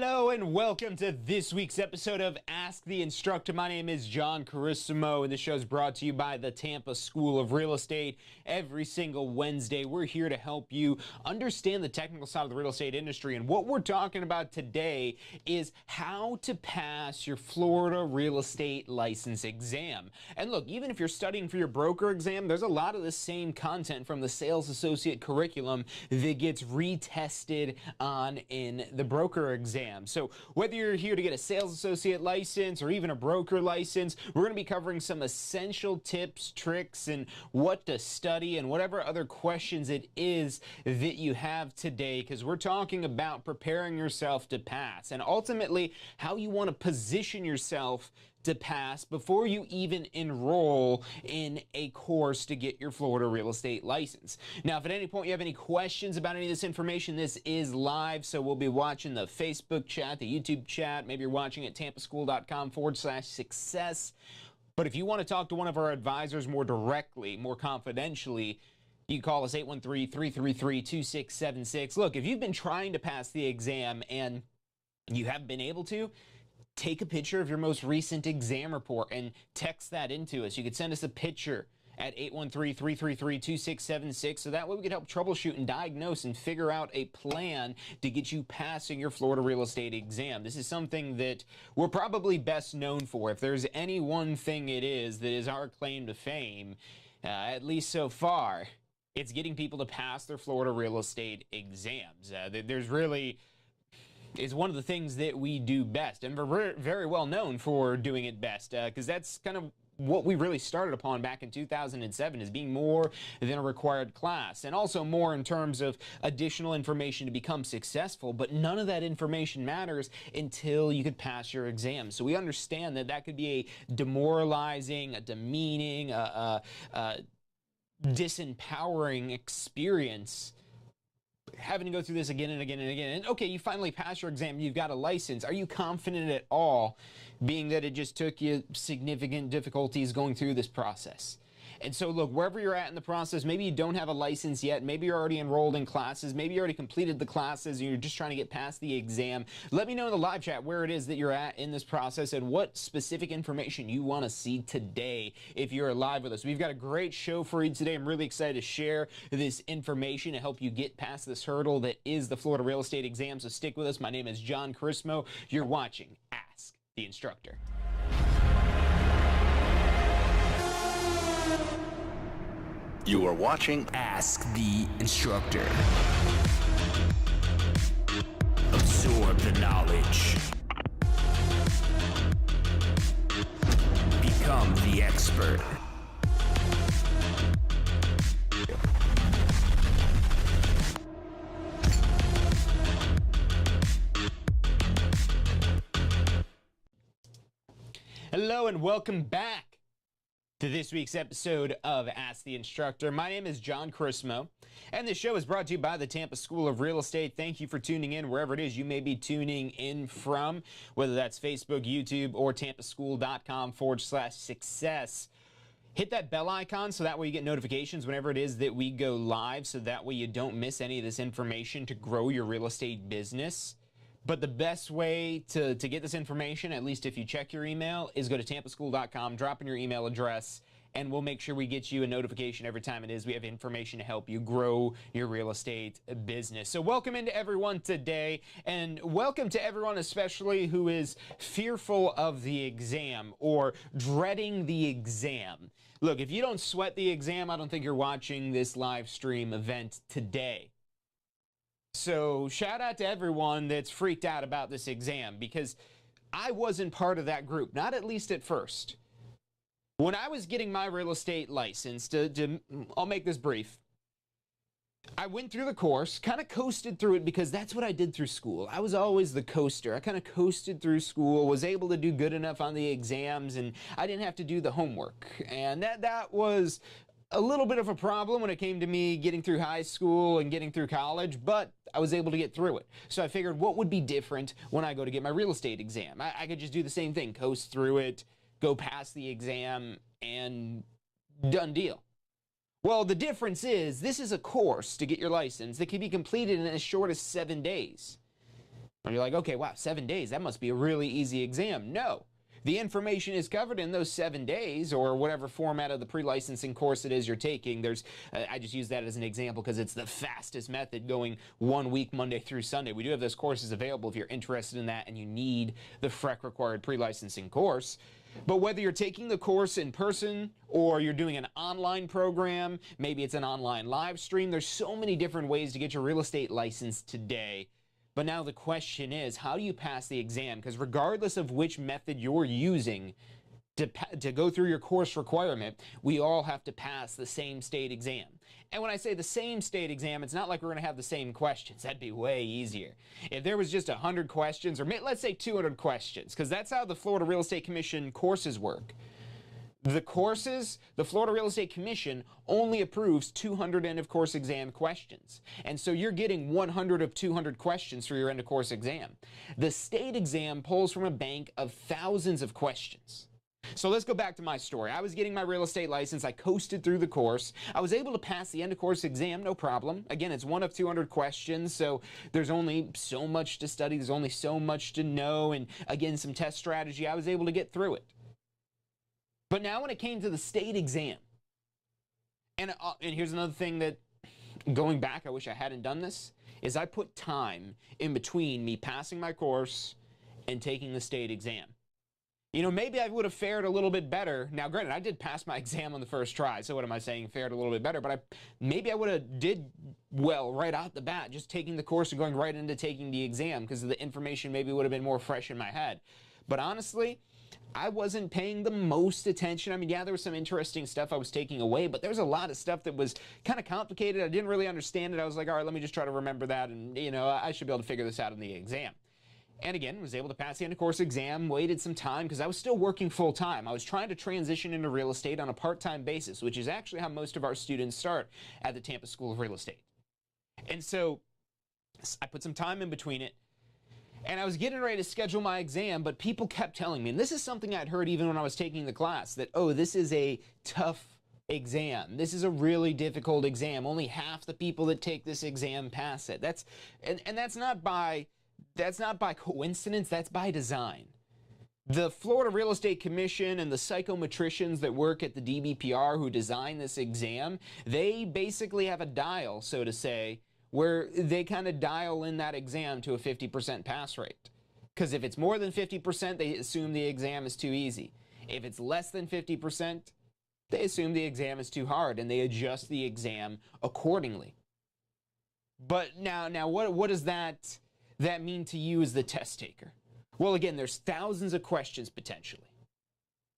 Hello and welcome to this week's episode of Ask the Instructor. My name is John Carissimo and this show is brought to you by the Tampa School of Real Estate. Every single Wednesday, we're here to help you understand the technical side of the real estate industry. And what we're talking about today is how to pass your Florida real estate license exam. And look, even if you're studying for your broker exam, there's a lot of the same content from the sales associate curriculum that gets retested on in the broker exam. So whether you're here to get a sales associate license or even a broker license, we're going to be covering some essential tips, tricks, and what to study and whatever other questions it is that you have today, because we're talking about preparing yourself to pass and ultimately how you want to position yourself to pass before you even enroll in a course to get your Florida real estate license. Now, if at any point you have any questions about any of this information, this is live, so we'll be watching the Facebook chat, the YouTube chat. Maybe you're watching at tampaschool.com/success. But if you want to talk to one of our advisors more directly, more confidentially, you can call us 813-333-2676. Look, if you've been trying to pass the exam and you haven't been able to, take a picture of your most recent exam report and text that into us. You could send us a picture at 813-333-2676, so that way we can help troubleshoot and diagnose and figure out a plan to get you passing your Florida real estate exam. This is something that we're probably best known for. If there's any one thing it is that is our claim to fame, at least so far, it's getting people to pass their Florida real estate exams. There's really is one of the things that we do best, and we're very well known for doing it best, because that's kind of what we really started upon back in 2007, as being more than a required class, and also more in terms of additional information to become successful. But none of that information matters until you could pass your exam. So we understand that that could be a demoralizing, a demeaning, disempowering experience, having to go through this again and again and again. And okay, you finally pass your exam, you've got a license. Are you confident at all, being that it just took you significant difficulties going through this process? And so look, wherever you're at in the process, maybe you don't have a license yet, maybe you're already enrolled in classes, maybe you already completed the classes and you're just trying to get past the exam. Let me know in the live chat where it is that you're at in this process and what specific information you want to see today if you're live with us. We've got a great show for you today. I'm really excited to share this information to help you get past this hurdle that is the Florida real estate exam. So stick with us. My name is John Carissimo. You're watching Ask the Instructor. You are watching Ask the Instructor. Absorb the knowledge. Become the expert. Hello and welcome back to this week's episode of Ask the Instructor. My name is John Carissimo, and this show is brought to you by the Tampa School of Real Estate. Thank you for tuning in wherever it is you may be tuning in from, whether that's Facebook, YouTube, or tampaschool.com/success. Hit that bell icon so that way you get notifications whenever it is that we go live, so that way you don't miss any of this information to grow your real estate business. But the best way to get this information, at least if you check your email, is go to tampaschool.com, drop in your email address, and we'll make sure we get you a notification every time it is we have information to help you grow your real estate business. So welcome into everyone today, and welcome to everyone especially who is fearful of the exam or dreading the exam. Look, if you don't sweat the exam, I don't think you're watching this live stream event today. So shout out to everyone that's freaked out about this exam, because I wasn't part of that group, not at least at first. When I was getting my real estate license, I'll make this brief. I went through the course, kind of coasted through it, because that's what I did through school. I was always the coaster. I kind of coasted through school, was able to do good enough on the exams, and I didn't have to do the homework. And that was a little bit of a problem when it came to me getting through high school and getting through college, but I was able to get through it. So I figured, what would be different when I go to get my real estate exam? I could just do the same thing, coast through it, go past the exam, and done deal. Well, the difference is this is a course to get your license that can be completed in as short as 7 days. Or you're like, okay, wow, 7 days, that must be a really easy exam. No. The information is covered in those 7 days, or whatever format of the pre-licensing course it is you're taking. I just use that as an example because it's the fastest method, going 1 week, Monday through Sunday. We do have those courses available if you're interested in that and you need the FREC required pre-licensing course. But whether you're taking the course in person or you're doing an online program, maybe it's an online live stream, there's so many different ways to get your real estate license today. But now the question is, how do you pass the exam? Because regardless of which method you're using to go through your course requirement, we all have to pass the same state exam. And when I say the same state exam, it's not like we're going to have the same questions. That'd be way easier. If there was just 100 questions, or let's say 200 questions, because that's how the Florida Real Estate Commission courses work. The courses, the Florida Real Estate Commission only approves 200 end-of-course exam questions. And so you're getting 100 of 200 questions for your end-of-course exam. The state exam pulls from a bank of thousands of questions. So let's go back to my story. I was getting my real estate license. I coasted through the course. I was able to pass the end-of-course exam, no problem. Again, it's 1 of 200 questions, so there's only so much to study. There's only so much to know. And again, some test strategy. I was able to get through it. But now when it came to the state exam, and here's another thing that, going back, I wish I hadn't done this, is I put time in between me passing my course and taking the state exam. You know, maybe I would have fared a little bit better. Now, granted, I did pass my exam on the first try, so what am I saying, fared a little bit better, but maybe I would have did well right out the bat, just taking the course and going right into taking the exam, because the information maybe would have been more fresh in my head. But honestly, I wasn't paying the most attention. I mean, yeah, there was some interesting stuff I was taking away, but there was a lot of stuff that was kind of complicated. I didn't really understand it. I was like, all right, let me just try to remember that, and, you know, I should be able to figure this out in the exam. And again, was able to pass the end-of-course exam, waited some time because I was still working full-time. I was trying to transition into real estate on a part-time basis, which is actually how most of our students start at the Tampa School of Real Estate. And so I put some time in between it, and I was getting ready to schedule my exam, but people kept telling me, and this is something I'd heard even when I was taking the class, that, oh, this is a tough exam. This is a really difficult exam. Only half the people that take this exam pass it. That's not by coincidence, that's by design. The Florida Real Estate Commission and the psychometricians that work at the DBPR who design this exam, they basically have a dial, so to say, where they kind of dial in that exam to a 50% pass rate. Because if it's more than 50%, they assume the exam is too easy. If it's less than 50%, they assume the exam is too hard, and they adjust the exam accordingly. But now what does that mean to you as the test taker? Well, again, there's thousands of questions potentially.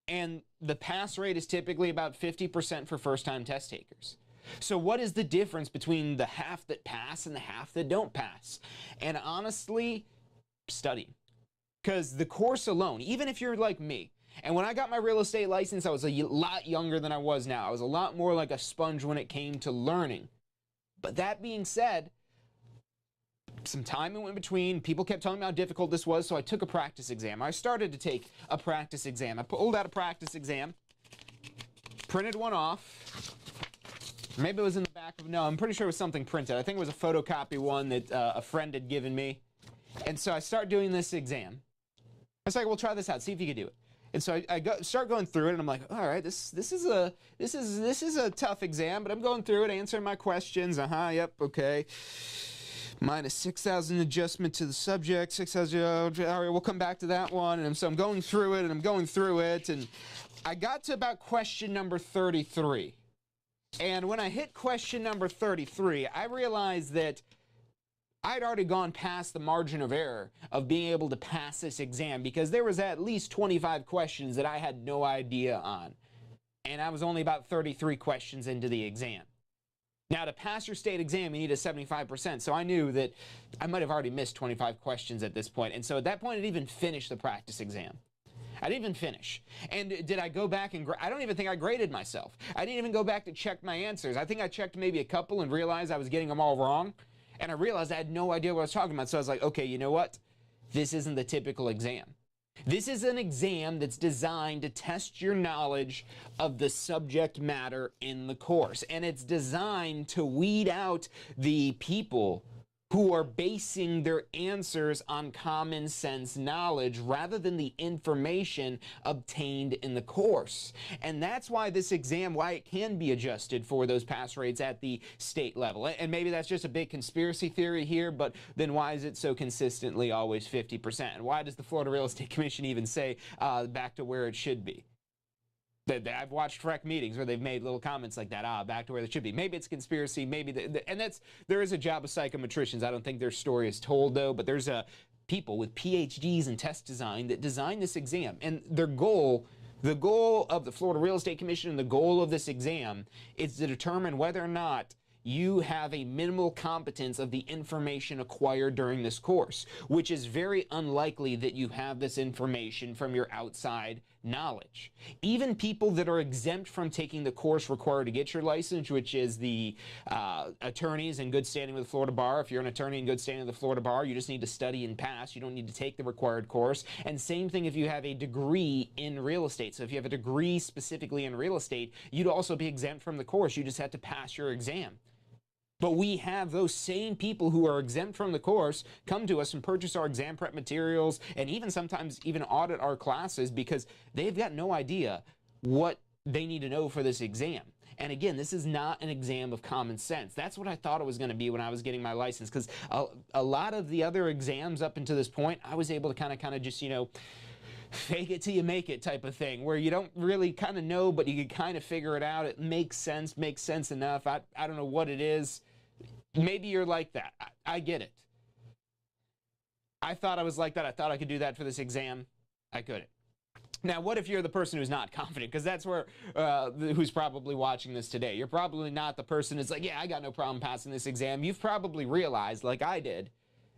And the pass rate is typically about 50% for first-time test takers. So what is the difference between the half that pass and the half that don't pass? And honestly, studying. Because the course alone, even if you're like me, and when I got my real estate license, I was a lot younger than I was now. I was a lot more like a sponge when it came to learning. But that being said, some time in between, people kept telling me how difficult this was, so I took a practice exam. I started to take a practice exam. I pulled out a practice exam, printed one off. Maybe it was in the back of, no, I'm pretty sure it was something printed. I think it was a photocopy one that a friend had given me. And so I start doing this exam. I was like, well, try this out, see if you can do it. And so I start going through it, and I'm like, all right, this is a tough exam, but I'm going through it, answering my questions. Yep, okay. Minus 6,000 adjustment to the subject, 6,000, all right, we'll come back to that one. And so I'm going through it, and I got to about question number 33. And when I hit question number 33, I realized that I'd already gone past the margin of error of being able to pass this exam, because there was at least 25 questions that I had no idea on. And I was only about 33 questions into the exam. Now, to pass your state exam, you need a 75%, so I knew that I might have already missed 25 questions at this point. And so at that point, I didn't even finish the practice exam. I didn't even finish. And did I go back and I don't even think I graded myself. I didn't even go back to check my answers. I think I checked maybe a couple and realized I was getting them all wrong. And I realized I had no idea what I was talking about. So I was like, okay, you know what? This isn't the typical exam. This is an exam that's designed to test your knowledge of the subject matter in the course. And it's designed to weed out the people who are basing their answers on common sense knowledge rather than the information obtained in the course. And that's why this exam, why it can be adjusted for those pass rates at the state level. And maybe that's just a big conspiracy theory here, but then why is it so consistently always 50%? And why does the Florida Real Estate Commission even say back to where it should be? I've watched rec meetings where they've made little comments like that, back to where they should be. Maybe it's conspiracy, maybe, there is a job of psychometricians. I don't think their story is told, though, but there's people with PhDs in test design that design this exam. And their goal, the goal of the Florida Real Estate Commission and the goal of this exam is to determine whether or not you have a minimal competence of the information acquired during this course, which is very unlikely that you have this information from your outside knowledge. Even people that are exempt from taking the course required to get your license, which is the attorneys in good standing with the Florida Bar. If you're an attorney in good standing with the Florida Bar, you just need to study and pass. You don't need to take the required course. And same thing if you have a degree in real estate. So if you have a degree specifically in real estate, you'd also be exempt from the course. You just have to pass your exam. But we have those same people who are exempt from the course come to us and purchase our exam prep materials and even sometimes even audit our classes because they've got no idea what they need to know for this exam. And again, this is not an exam of common sense. That's what I thought it was going to be when I was getting my license, because a lot of the other exams up until this point, I was able to kind of just, you know, fake it till you make it type of thing, where you don't really kind of know, but you can kind of figure it out. It makes sense enough. I don't know what it is. Maybe you're like that. I get it. I thought I was like that. I thought I could do that for this exam. I couldn't. Now, what if you're the person who's not confident? Because that's where, who's probably watching this today. You're probably not the person who's like, yeah, I got no problem passing this exam. You've probably realized, like I did,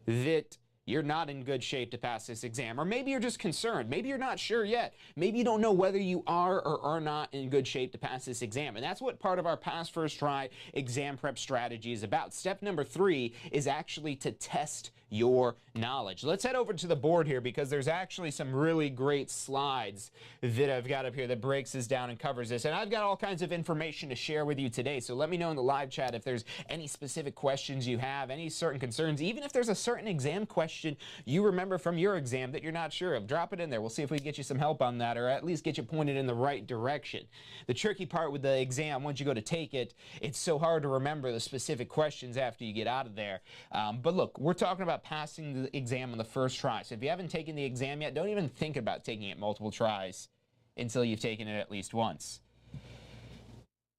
that you're not in good shape to pass this exam. Or maybe you're just concerned. Maybe you're not sure yet. Maybe you don't know whether you are or are not in good shape to pass this exam. And that's what part of our Pass First Try exam prep strategy is about. Step number 3 is actually to test your knowledge. Let's head over to the board here because there's actually some really great slides that I've got up here that breaks this down and covers this. And I've got all kinds of information to share with you today. So let me know in the live chat if there's any specific questions you have, any certain concerns, even if there's a certain exam question you remember from your exam that you're not sure of. Drop it in there. We'll see if we can get you some help on that, or at least get you pointed in the right direction. The tricky part with the exam, once you go to take it, it's so hard to remember the specific questions after you get out of there. But look, we're talking about passing the exam on the first try. So if you haven't taken the exam yet, don't even think about taking it multiple tries until you've taken it at least once.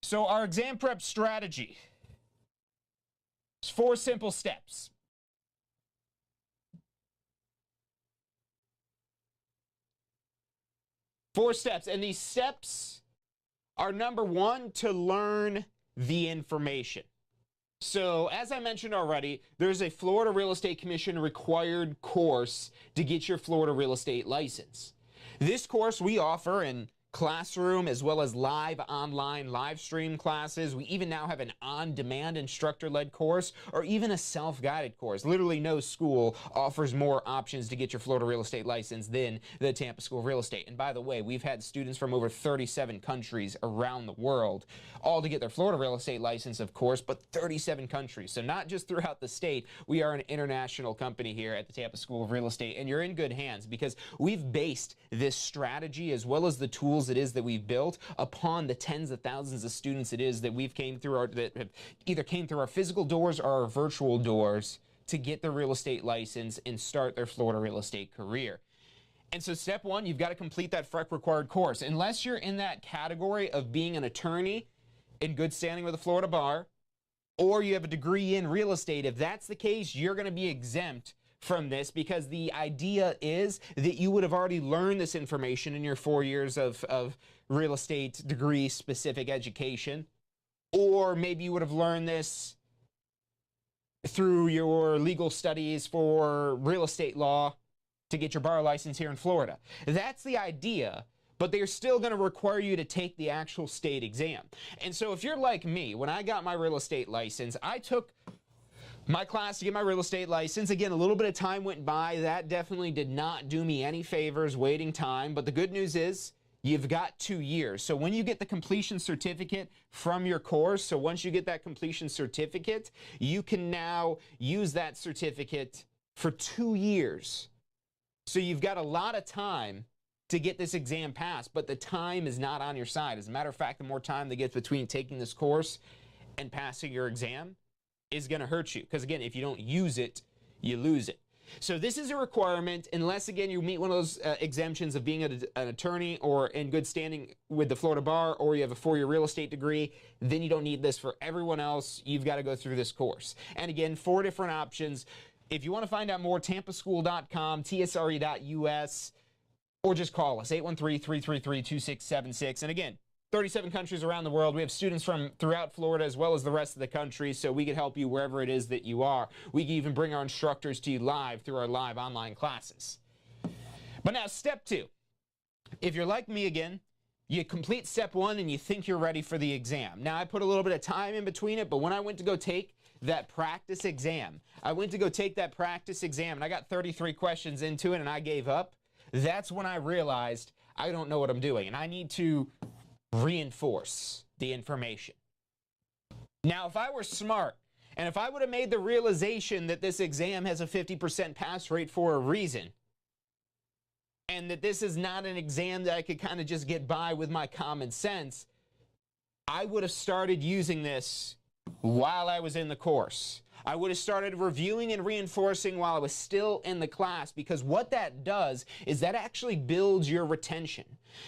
So our exam prep strategy is 4 simple steps. 4 steps, and these steps are, number 1, to learn the information. So, as I mentioned already, there's a Florida Real Estate Commission required course to get your Florida real estate license. This course we offer in classroom as well as live online live stream classes. We even now have an on-demand instructor-led course or even a self-guided course. Literally no school offers more options to get your Florida real estate license than the Tampa School of Real Estate. And by the way, we've had students from over 37 countries around the world, all to get their Florida real estate license, of course, but 37 countries. So not just throughout the state, we are an international company here at the Tampa School of Real Estate, and you're in good hands because we've based this strategy as well as the tools it is that we've built upon the tens of thousands of students it is that we've that have either came through our physical doors or our virtual doors to get their real estate license and start their Florida real estate career. And so step 1, you've got to complete that FREC required course. Unless you're in that category of being an attorney in good standing with the Florida Bar, or you have a degree in real estate, if that's the case, you're going to be exempt from this, because the idea is that you would have already learned this information in your 4 years of real estate degree specific education, or maybe you would have learned this through your legal studies for real estate law to get your bar license here in Florida. That's the idea, but they're still going to require you to take the actual state exam. And so if you're like me, when I got my real estate license, I took my class to get my real estate license. Again, a little bit of time went by. That definitely did not do me any favors, waiting time. But the good news is you've got 2 years. So when you get the completion certificate from your course, so once you get that completion certificate, you can now use that certificate for 2 years. So you've got a lot of time to get this exam passed, but the time is not on your side. As a matter of fact, the more time that gets between taking this course and passing your exam is going to hurt you. Because again, if you don't use it, you lose it. So this is a requirement unless, again, you meet one of those exemptions of being an attorney or in good standing with the Florida Bar, or you have a 4-year real estate degree, then you don't need this. For everyone else, you've got to go through this course. And again, 4 different options. If you want to find out more, tampaschool.com, tsre.us, or just call us, 813-333-2676. And again, 37 countries around the world. We have students from throughout Florida as well as the rest of the country, so we can help you wherever it is that you are. We can even bring our instructors to you live through our live online classes. But now, step 2. If you're like me again, you complete step 1 and you think you're ready for the exam. Now, I put a little bit of time in between it, but when I went to go take that practice exam, and I got 33 questions into it and I gave up. That's when I realized I don't know what I'm doing and I need to reinforce the information. Now, if I were smart, and if I would have made the realization that this exam has a 50% pass rate for a reason, and that this is not an exam that I could kind of just get by with my common sense, I would have started using this while I was in the course. I would have started reviewing and reinforcing while I was still in the class, because what that does is that actually builds your retention.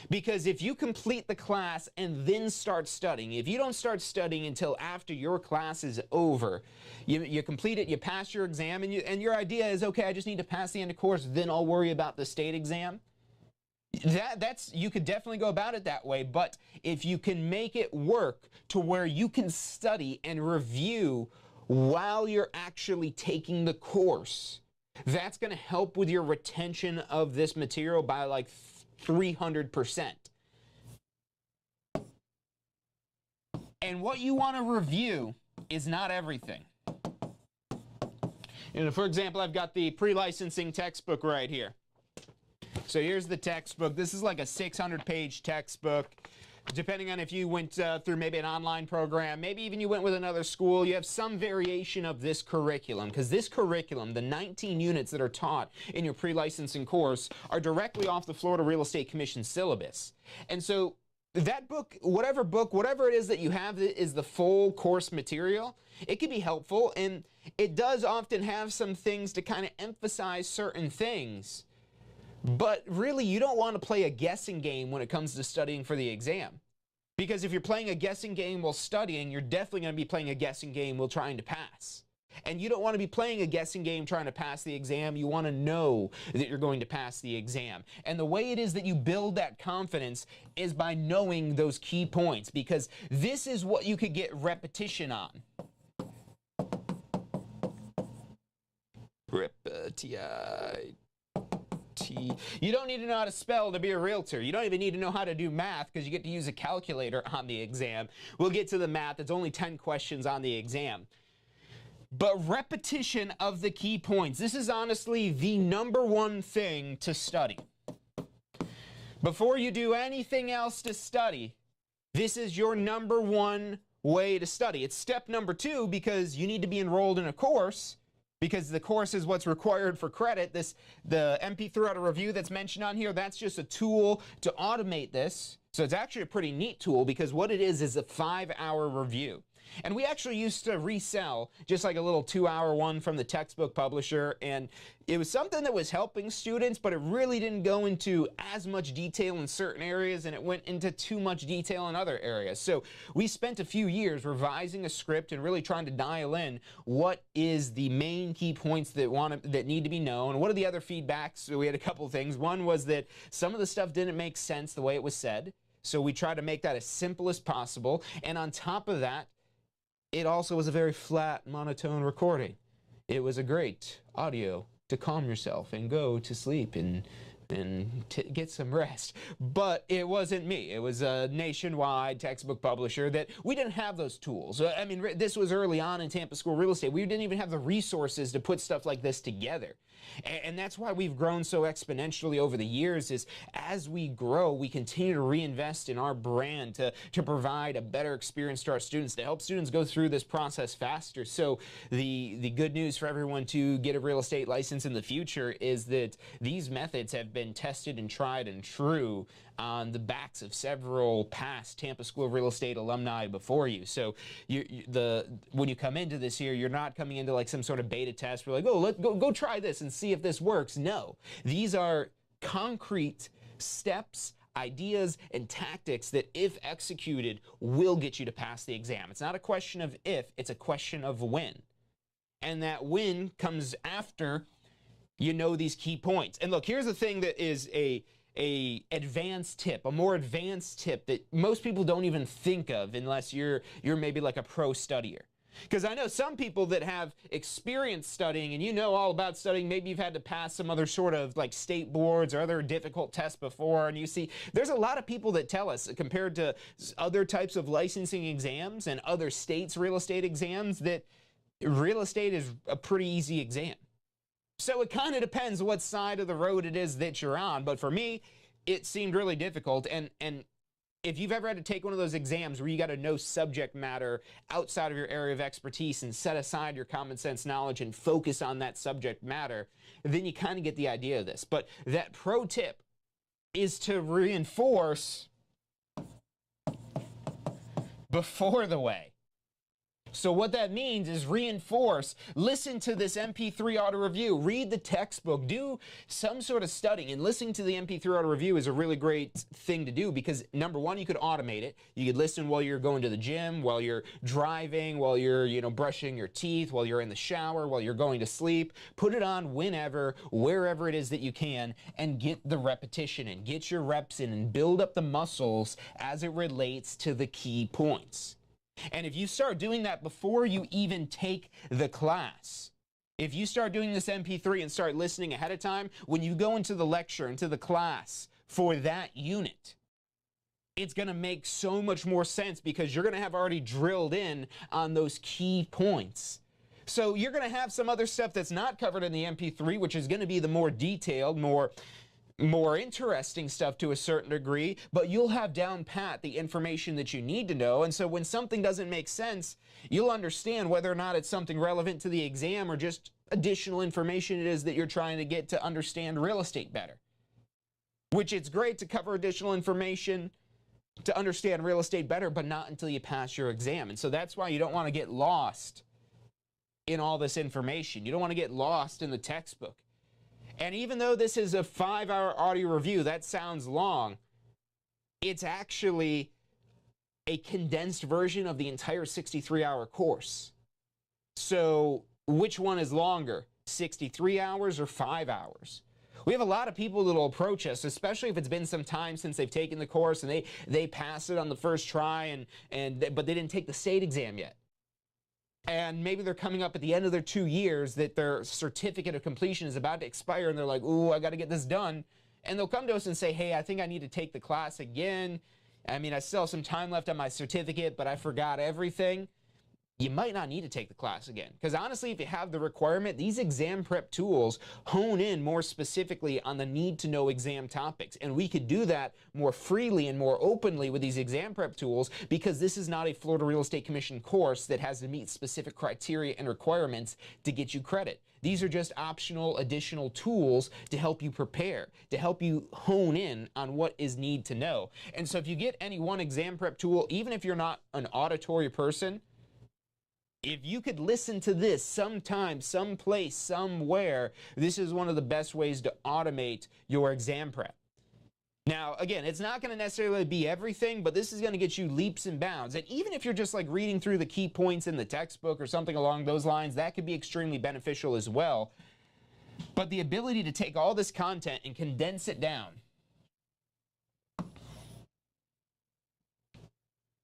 Because if you complete the class and then start studying, if you don't start studying until after your class is over, you complete it, you pass your exam, and your idea is, okay, I just need to pass the end of course, then I'll worry about the state exam. You could definitely go about it that way, but if you can make it work to where you can study and review while you're actually taking the course, that's going to help with your retention of this material by like 300%. And what you want to review is not everything. For example, I've got the pre-licensing textbook right here. So here's the textbook. This is like a 600-page textbook. Depending on if you went through maybe an online program, maybe even you went with another school, you have some variation of this curriculum, because this curriculum, the 19 units that are taught in your pre-licensing course, are directly off the Florida Real Estate Commission syllabus. And so that book, whatever it is that you have that is the full course material, it can be helpful, and it does often have some things to kind of emphasize certain things. But really, you don't want to play a guessing game when it comes to studying for the exam. Because if you're playing a guessing game while studying, you're definitely going to be playing a guessing game while trying to pass. And you don't want to be playing a guessing game trying to pass the exam. You want to know that you're going to pass the exam. And the way it is that you build that confidence is by knowing those key points, because this is what you could get repetition on. You don't need to know how to spell to be a realtor. You don't even need to know how to do math, because you get to use a calculator on the exam. We'll get to the math. It's only 10 questions on the exam. But repetition of the key points. This is honestly the #1 thing to study. Before you do anything else to study, this is your #1 way to study. It's step #2 because you need to be enrolled in a course, because the course is what's required for credit. The MP threw out a review that's mentioned on here. That's just a tool to automate this. So it's actually a pretty neat tool, because what it is a 5-hour review. And we actually used to resell just like a little 2-hour one from the textbook publisher, and it was something that was helping students, but it really didn't go into as much detail in certain areas, and it went into too much detail in other areas. So we spent a few years revising a script and really trying to dial in what is the main key points that need to be known. What are the other feedbacks? So we had a couple of things. One was that some of the stuff didn't make sense the way it was said, so we tried to make that as simple as possible. And on top of that, it also was a very flat, monotone recording. It was a great audio to calm yourself and go to sleep and and get some rest. But it wasn't me. It was a nationwide textbook publisher that we didn't have those tools. I mean, this was early on in Tampa School Real Estate. We didn't even have the resources to put stuff like this together. And that's why we've grown so exponentially over the years, is as we grow, we continue to reinvest in our brand to provide a better experience to our students, to help students go through this process faster. So the good news for everyone to get a real estate license in the future is that these methods have been tested and tried and true on the backs of several past Tampa School of Real Estate alumni before you. So when you come into this year, you're not coming into like some sort of beta test. We're like, oh, let's go try this and see if this works. No, these are concrete steps, ideas, and tactics that, if executed, will get you to pass the exam. It's not a question of if, it's a question of when. And that when comes after you know these key points. And look, here's the thing that is a advanced tip, a more advanced tip that most people don't even think of unless you're maybe like a pro studier. Because I know some people that have experience studying, and you know all about studying, maybe you've had to pass some other sort of like state boards or other difficult tests before, and you see there's a lot of people that tell us, compared to other types of licensing exams and other states' real estate exams, that real estate is a pretty easy exam. So it kind of depends what side of the road it is that you're on. But for me, it seemed really difficult. And if you've ever had to take one of those exams where you got to know subject matter outside of your area of expertise and set aside your common sense knowledge and focus on that subject matter, then you kind of get the idea of this. But that pro tip is to reinforce before the way. So what that means is reinforce, listen to this MP3 auto review, read the textbook, do some sort of studying. And listening to the MP3 auto review is a really great thing to do because, number one, you could automate it. You could listen while you're going to the gym, while you're driving, while you're, brushing your teeth, while you're in the shower, while you're going to sleep. Put it on whenever, wherever it is that you can, and get the repetition in. Get your reps in and build up the muscles as it relates to the key points. And if you start doing that before you even take the class, if you start doing this MP3 and start listening ahead of time, when you go into the lecture, into the class for that unit, it's going to make so much more sense because you're going to have already drilled in on those key points. So you're going to have some other stuff that's not covered in the MP3, which is going to be the more detailed, more interesting stuff to a certain degree, but you'll have down pat the information that you need to know. And so when something doesn't make sense, you'll understand whether or not it's something relevant to the exam or just additional information it is that you're trying to get to understand real estate better. Which it's great to cover additional information to understand real estate better, but not until you pass your exam. And so that's why you don't want to get lost in all this information. You don't want to get lost in the textbook. And even though this is a 5-hour audio review, that sounds long, it's actually a condensed version of the entire 63-hour course. So which one is longer, 63 hours or 5 hours? We have a lot of people that will approach us, especially if it's been some time since they've taken the course and they pass it on the first try, but they didn't take the state exam yet. And maybe they're coming up at the end of their 2 years that their certificate of completion is about to expire, and they're like, ooh, I got to get this done. And they'll come to us and say, hey, I think I need to take the class again. I mean, I still have some time left on my certificate, but I forgot everything. You might not need to take the class again. Because honestly, if you have the requirement, these exam prep tools hone in more specifically on the need to know exam topics. And we could do that more freely and more openly with these exam prep tools because this is not a Florida Real Estate Commission course that has to meet specific criteria and requirements to get you credit. These are just optional additional tools to help you prepare, to help you hone in on what is need to know. And so if you get any one exam prep tool, even if you're not an auditory person, if you could listen to this sometime, someplace, somewhere, this is one of the best ways to automate your exam prep. Now, again, it's not going to necessarily be everything, but this is going to get you leaps and bounds. And even if you're just like reading through the key points in the textbook or something along those lines, that could be extremely beneficial as well. But the ability to take all this content and condense it down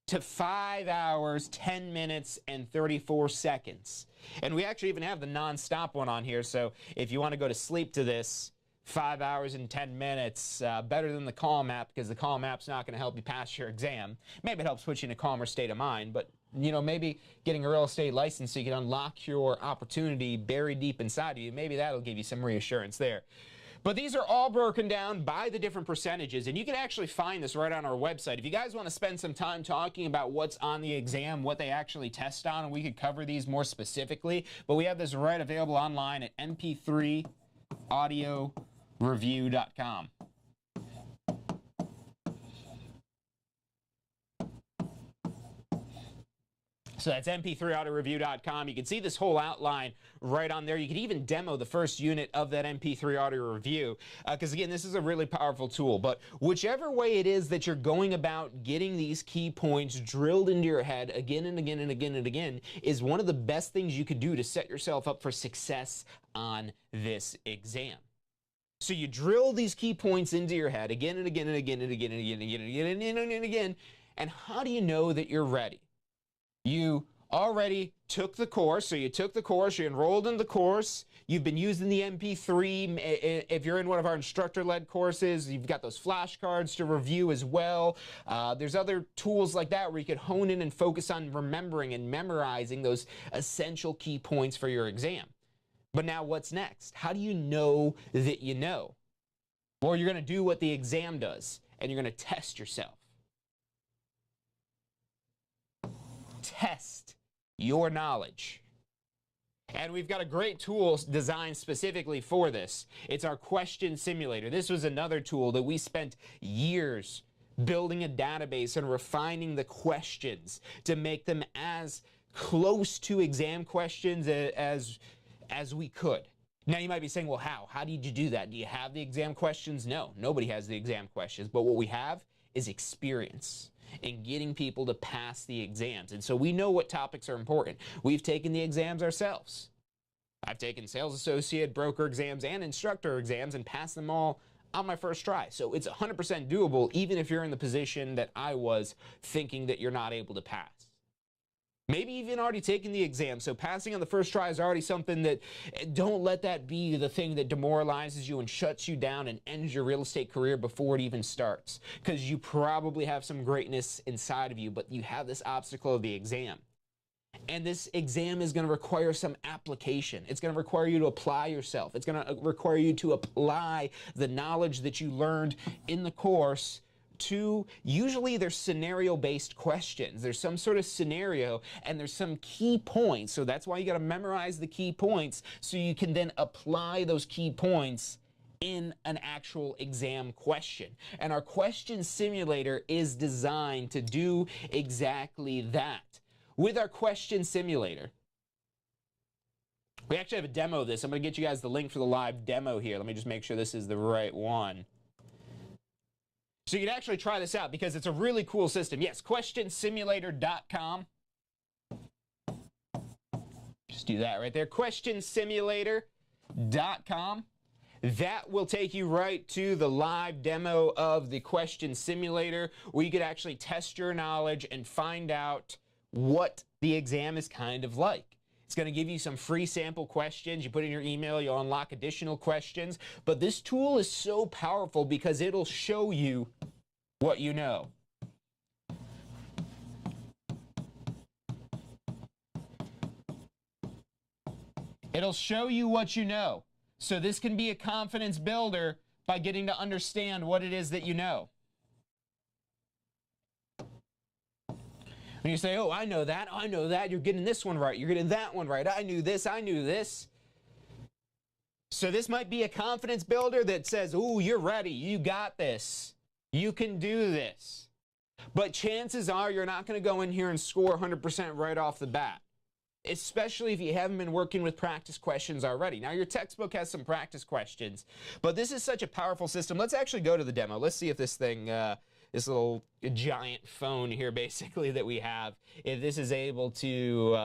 to 5 hours, 10 minutes, and 34 seconds. And we actually even have the non-stop one on here, so if you want to go to sleep to this, 5 hours and 10 minutes, better than the Calm app, because the Calm app's not going to help you pass your exam. Maybe it helps put you in a calmer state of mind, but you know, maybe getting a real estate license so you can unlock your opportunity buried deep inside of you, maybe that'll give you some reassurance there. But these are all broken down by the different percentages, and you can actually find this right on our website. If you guys want to spend some time talking about what's on the exam, what they actually test on, and we could cover these more specifically, but we have this right available online at mp3audioreview.com. So that's mp3audioreview.com. You can see this whole outline right on there. You can even demo the first unit of that MP3 audio review, because again, this is a really powerful tool. But whichever way it is that you're going about getting these key points drilled into your head again and again and again and again is one of the best things you could do to set yourself up for success on this exam. So you drill these key points into your head again and again and again and again and again and again and again and again and again. And how do you know that you're ready? You already took the course, so you took the course, you enrolled in the course, you've been using the MP3, if you're in one of our instructor-led courses, you've got those flashcards to review as well. There's other tools like that where you could hone in and focus on remembering and memorizing those essential key points for your exam. But now what's next? How do you know that you know? Well, you're going to do what the exam does, and you're going to test yourself. Test your knowledge. And we've got a great tool designed specifically for this. It's our question simulator. This was another tool that we spent years building a database and refining the questions to make them as close to exam questions as we could. Now you might be saying, well, how? How did you do that? Do you have the exam questions? No, nobody has the exam questions. But what we have is experience in getting people to pass the exams. And so we know what topics are important. We've taken the exams ourselves. I've taken sales associate, broker exams, and instructor exams and passed them all on my first try. So it's 100% doable, even if you're in the position that I was thinking that you're not able to pass. Maybe even already taking the exam, so passing on the first try is already something that, don't let that be the thing that demoralizes you and shuts you down and ends your real estate career before it even starts. Because you probably have some greatness inside of you, but you have this obstacle of the exam. And this exam is going to require some application. It's going to require you to apply yourself. It's going to require you to apply the knowledge that you learned in the course to, usually there's scenario-based questions. There's some sort of scenario and there's some key points. So that's why you got to memorize the key points so you can then apply those key points in an actual exam question. And our question simulator is designed to do exactly that. With our question simulator, we actually have a demo of this. I'm going to get you guys the link for the live demo here. Let me just make sure this is the right one. So you can actually try this out because it's a really cool system. Yes, questionsimulator.com. Just do that right there. Questionsimulator.com. That will take you right to the live demo of the question simulator where you could actually test your knowledge and find out what the exam is kind of like. It's going to give you some free sample questions. You put in your email, you'll unlock additional questions. But this tool is so powerful because it'll show you what you know. It'll show you what you know. So this can be a confidence builder by getting to understand what it is that you know. When you say, oh, I know that, you're getting this one right, you're getting that one right, I knew this, I knew this. So this might be a confidence builder that says, oh, you're ready, you got this, you can do this. But chances are you're not going to go in here and score 100% right off the bat, especially if you haven't been working with practice questions already. Now, your textbook has some practice questions, but this is such a powerful system. Let's actually go to the demo. Let's see if this thing, this little giant phone here basically that we have, if this is able to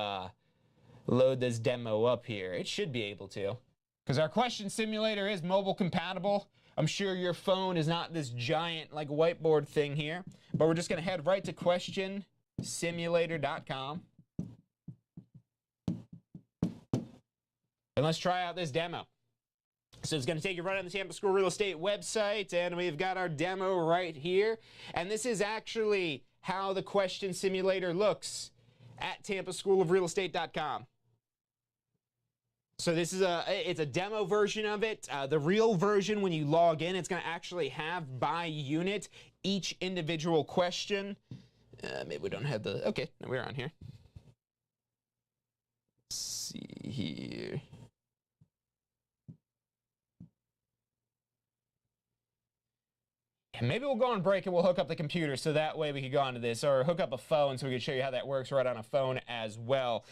load this demo up here. It should be able to, because our question simulator is mobile compatible. I'm sure your phone is not this giant like whiteboard thing here, but we're just going to head right to questionsimulator.com. And let's try out this demo. So it's going to take you right on the Tampa School Real Estate website, and we've got our demo right here. And this is actually how the question simulator looks at tampaschoolofrealestate.com. So this is it's a demo version of it. The real version, when you log in, it's going to actually have by unit each individual question. Maybe we don't have the, okay, no, we're on here. Let's see here. Maybe we'll go on break and we'll hook up the computer so that way we can go onto this, or hook up a phone so we can show you how that works right on a phone as well.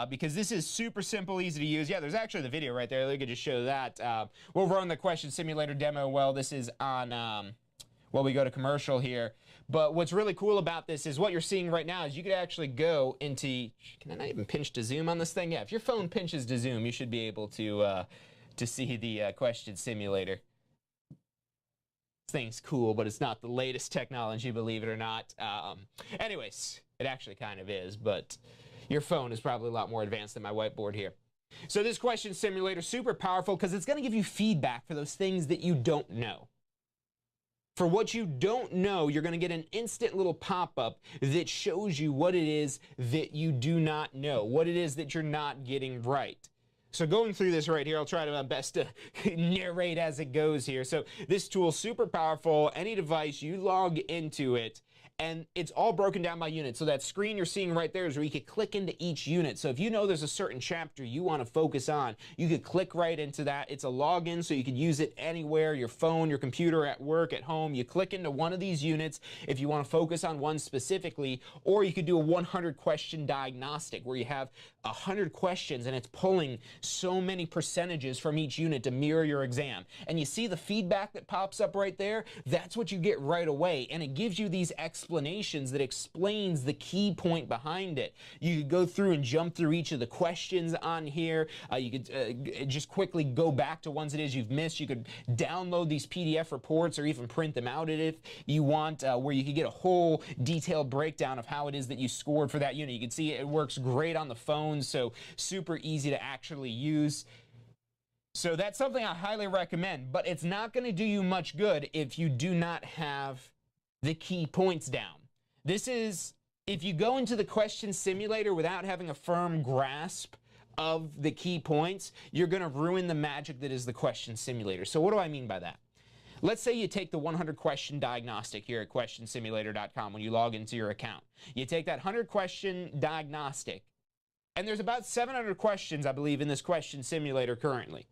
Because this is super simple, easy to use. Yeah, there's actually the video right there. We could just show that. We'll run the question simulator demo while this is on, while we go to commercial here. But what's really cool about this is what you're seeing right now is you could actually go into, can I not even pinch to zoom on this thing? Yeah, if your phone pinches to zoom, you should be able to see the question simulator. Thing's cool, but it's not the latest technology, believe it or not. Anyways, it actually kind of is, but your phone is probably a lot more advanced than my whiteboard here. So this question simulator is super powerful because it's going to give you feedback for those things that you don't know. For what you don't know, you're going to get an instant little pop-up that shows you what it is that you do not know, what it is that you're not getting right. So going through this right here, I'll try my best to narrate as it goes here. So this tool is super powerful. Any device, you log into it, and it's all broken down by unit. So that screen you're seeing right there is where you could click into each unit. So if you know there's a certain chapter you want to focus on, you could click right into that. It's a login, so you could use it anywhere, your phone, your computer, at work, at home. You click into one of these units if you want to focus on one specifically, or you could do a 100 question diagnostic where you have 100 questions and it's pulling so many percentages from each unit to mirror your exam. And you see the feedback that pops up right there? That's what you get right away, and it gives you these explanations that explains the key point behind it. You could go through and jump through each of the questions on here. You could just quickly go back to ones it is you've missed. You could download these PDF reports or even print them out if you want, where you could get a whole detailed breakdown of how it is that you scored for that unit. You can see it works great on the phone, so super easy to actually use. So that's something I highly recommend, but it's not going to do you much good if you do not have the key points down. This is, if you go into the question simulator without having a firm grasp of the key points, you're going to ruin the magic that is the question simulator. So what do I mean by that? Let's say you take the 100 question diagnostic here at questionsimulator.com when you log into your account. You take that 100 question diagnostic, and there's about 700 questions, I believe, in this question simulator currently.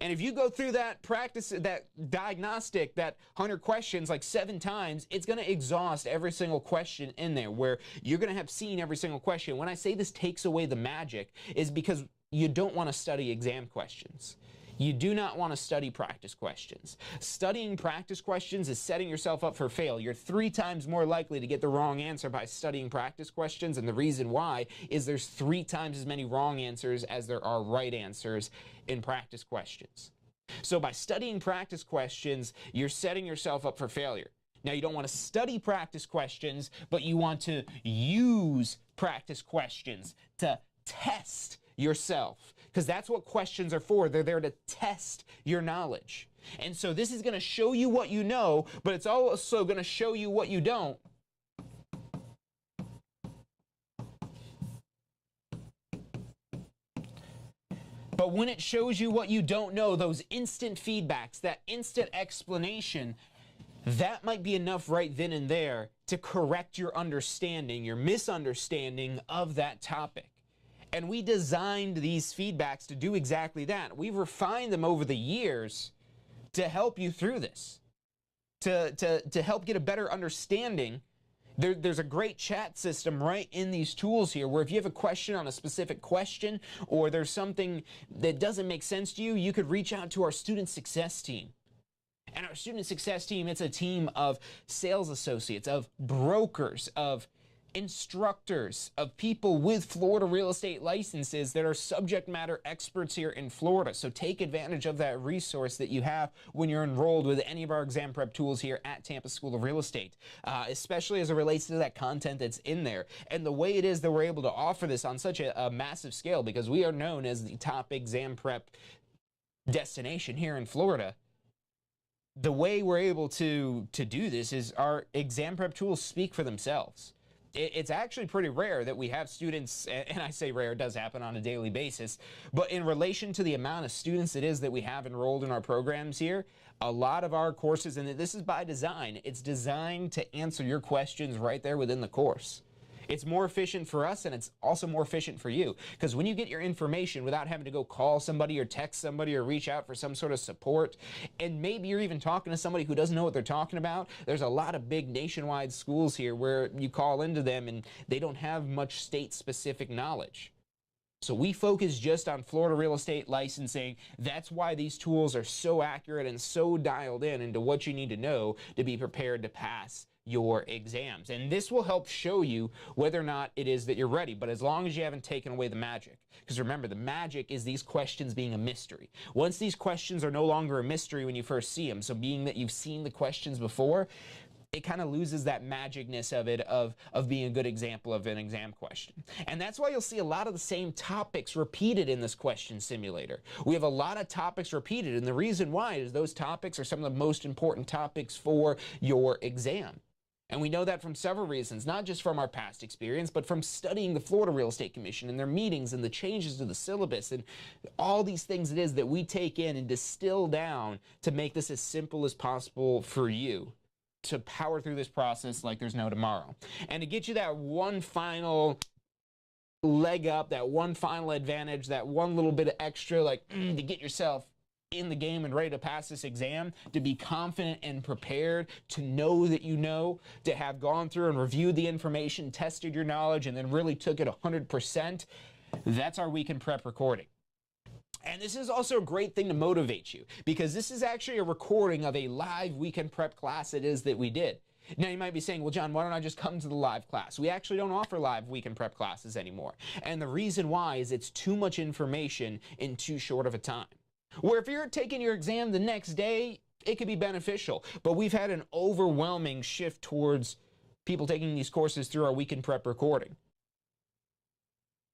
And if you go through that practice, that diagnostic, that 100 questions like 7 times, it's going to exhaust every single question in there, where you're going to have seen every single question. When I say this takes away the magic, is because you don't want to study exam questions. You do not want to study practice questions. Studying practice questions is setting yourself up for failure. You're 3 times more likely to get the wrong answer by studying practice questions, and the reason why is there's 3 times as many wrong answers as there are right answers in practice questions. So by studying practice questions, you're setting yourself up for failure. Now, you don't want to study practice questions, but you want to use practice questions to test yourself, because that's what questions are for. They're there to test your knowledge. And so this is going to show you what you know, but it's also going to show you what you don't. But when it shows you what you don't know, those instant feedbacks, that instant explanation, that might be enough right then and there to correct your understanding, your misunderstanding of that topic. And we designed these feedbacks to do exactly that. We've refined them over the years to help you through this, to help get a better understanding. There's a great chat system right in these tools here, where if you have a question on a specific question, or there's something that doesn't make sense to you, you could reach out to our student success team. And our student success team, it's a team of sales associates, of brokers, of instructors, of people with Florida real estate licenses that are subject matter experts here in Florida. So take advantage of that resource that you have when you're enrolled with any of our exam prep tools here at Tampa School of Real Estate, especially as it relates to that content that's in there. And the way it is that we're able to offer this on such a massive scale, because we are known as the top exam prep destination here in Florida, the way we're able to do this is our exam prep tools speak for themselves. It's actually pretty rare that we have students, and I say rare, it does happen on a daily basis, but in relation to the amount of students it is that we have enrolled in our programs here, a lot of our courses, and this is by design, it's designed to answer your questions right there within the course. It's more efficient for us, and it's also more efficient for you, because when you get your information without having to go call somebody or text somebody or reach out for some sort of support, and maybe you're even talking to somebody who doesn't know what they're talking about, there's a lot of big nationwide schools here where you call into them and they don't have much state-specific knowledge. So we focus just on Florida real estate licensing. That's why these tools are so accurate and so dialed in into what you need to know to be prepared to pass your exams. And this will help show you whether or not it is that you're ready, but as long as you haven't taken away the magic. Because remember, the magic is these questions being a mystery. Once these questions are no longer a mystery when you first see them, so being that you've seen the questions before, it kind of loses that magicness of it, of being a good example of an exam question. And that's why you'll see a lot of the same topics repeated in this question simulator. We have a lot of topics repeated, and the reason why is those topics are some of the most important topics for your exam. And we know that from several reasons, not just from our past experience, but from studying the Florida Real Estate Commission and their meetings and the changes to the syllabus and all these things it is that we take in and distill down to make this as simple as possible for you to power through this process like there's no tomorrow. And to get you that one final leg up, that one final advantage, that one little bit of extra, like to get yourself in the game and ready to pass this exam, to be confident and prepared, to know that you know, to have gone through and reviewed the information, tested your knowledge, and then really took it 100%, that's our weekend prep recording. And this is also a great thing to motivate you, because this is actually a recording of a live weekend prep class it is that we did. Now you might be saying, well, John, why don't I just come to the live class? We actually don't offer live weekend prep classes anymore. And the reason why is it's too much information in too short of a time. Where if you're taking your exam the next day, it could be beneficial. But we've had an overwhelming shift towards people taking these courses through our weekend prep recording.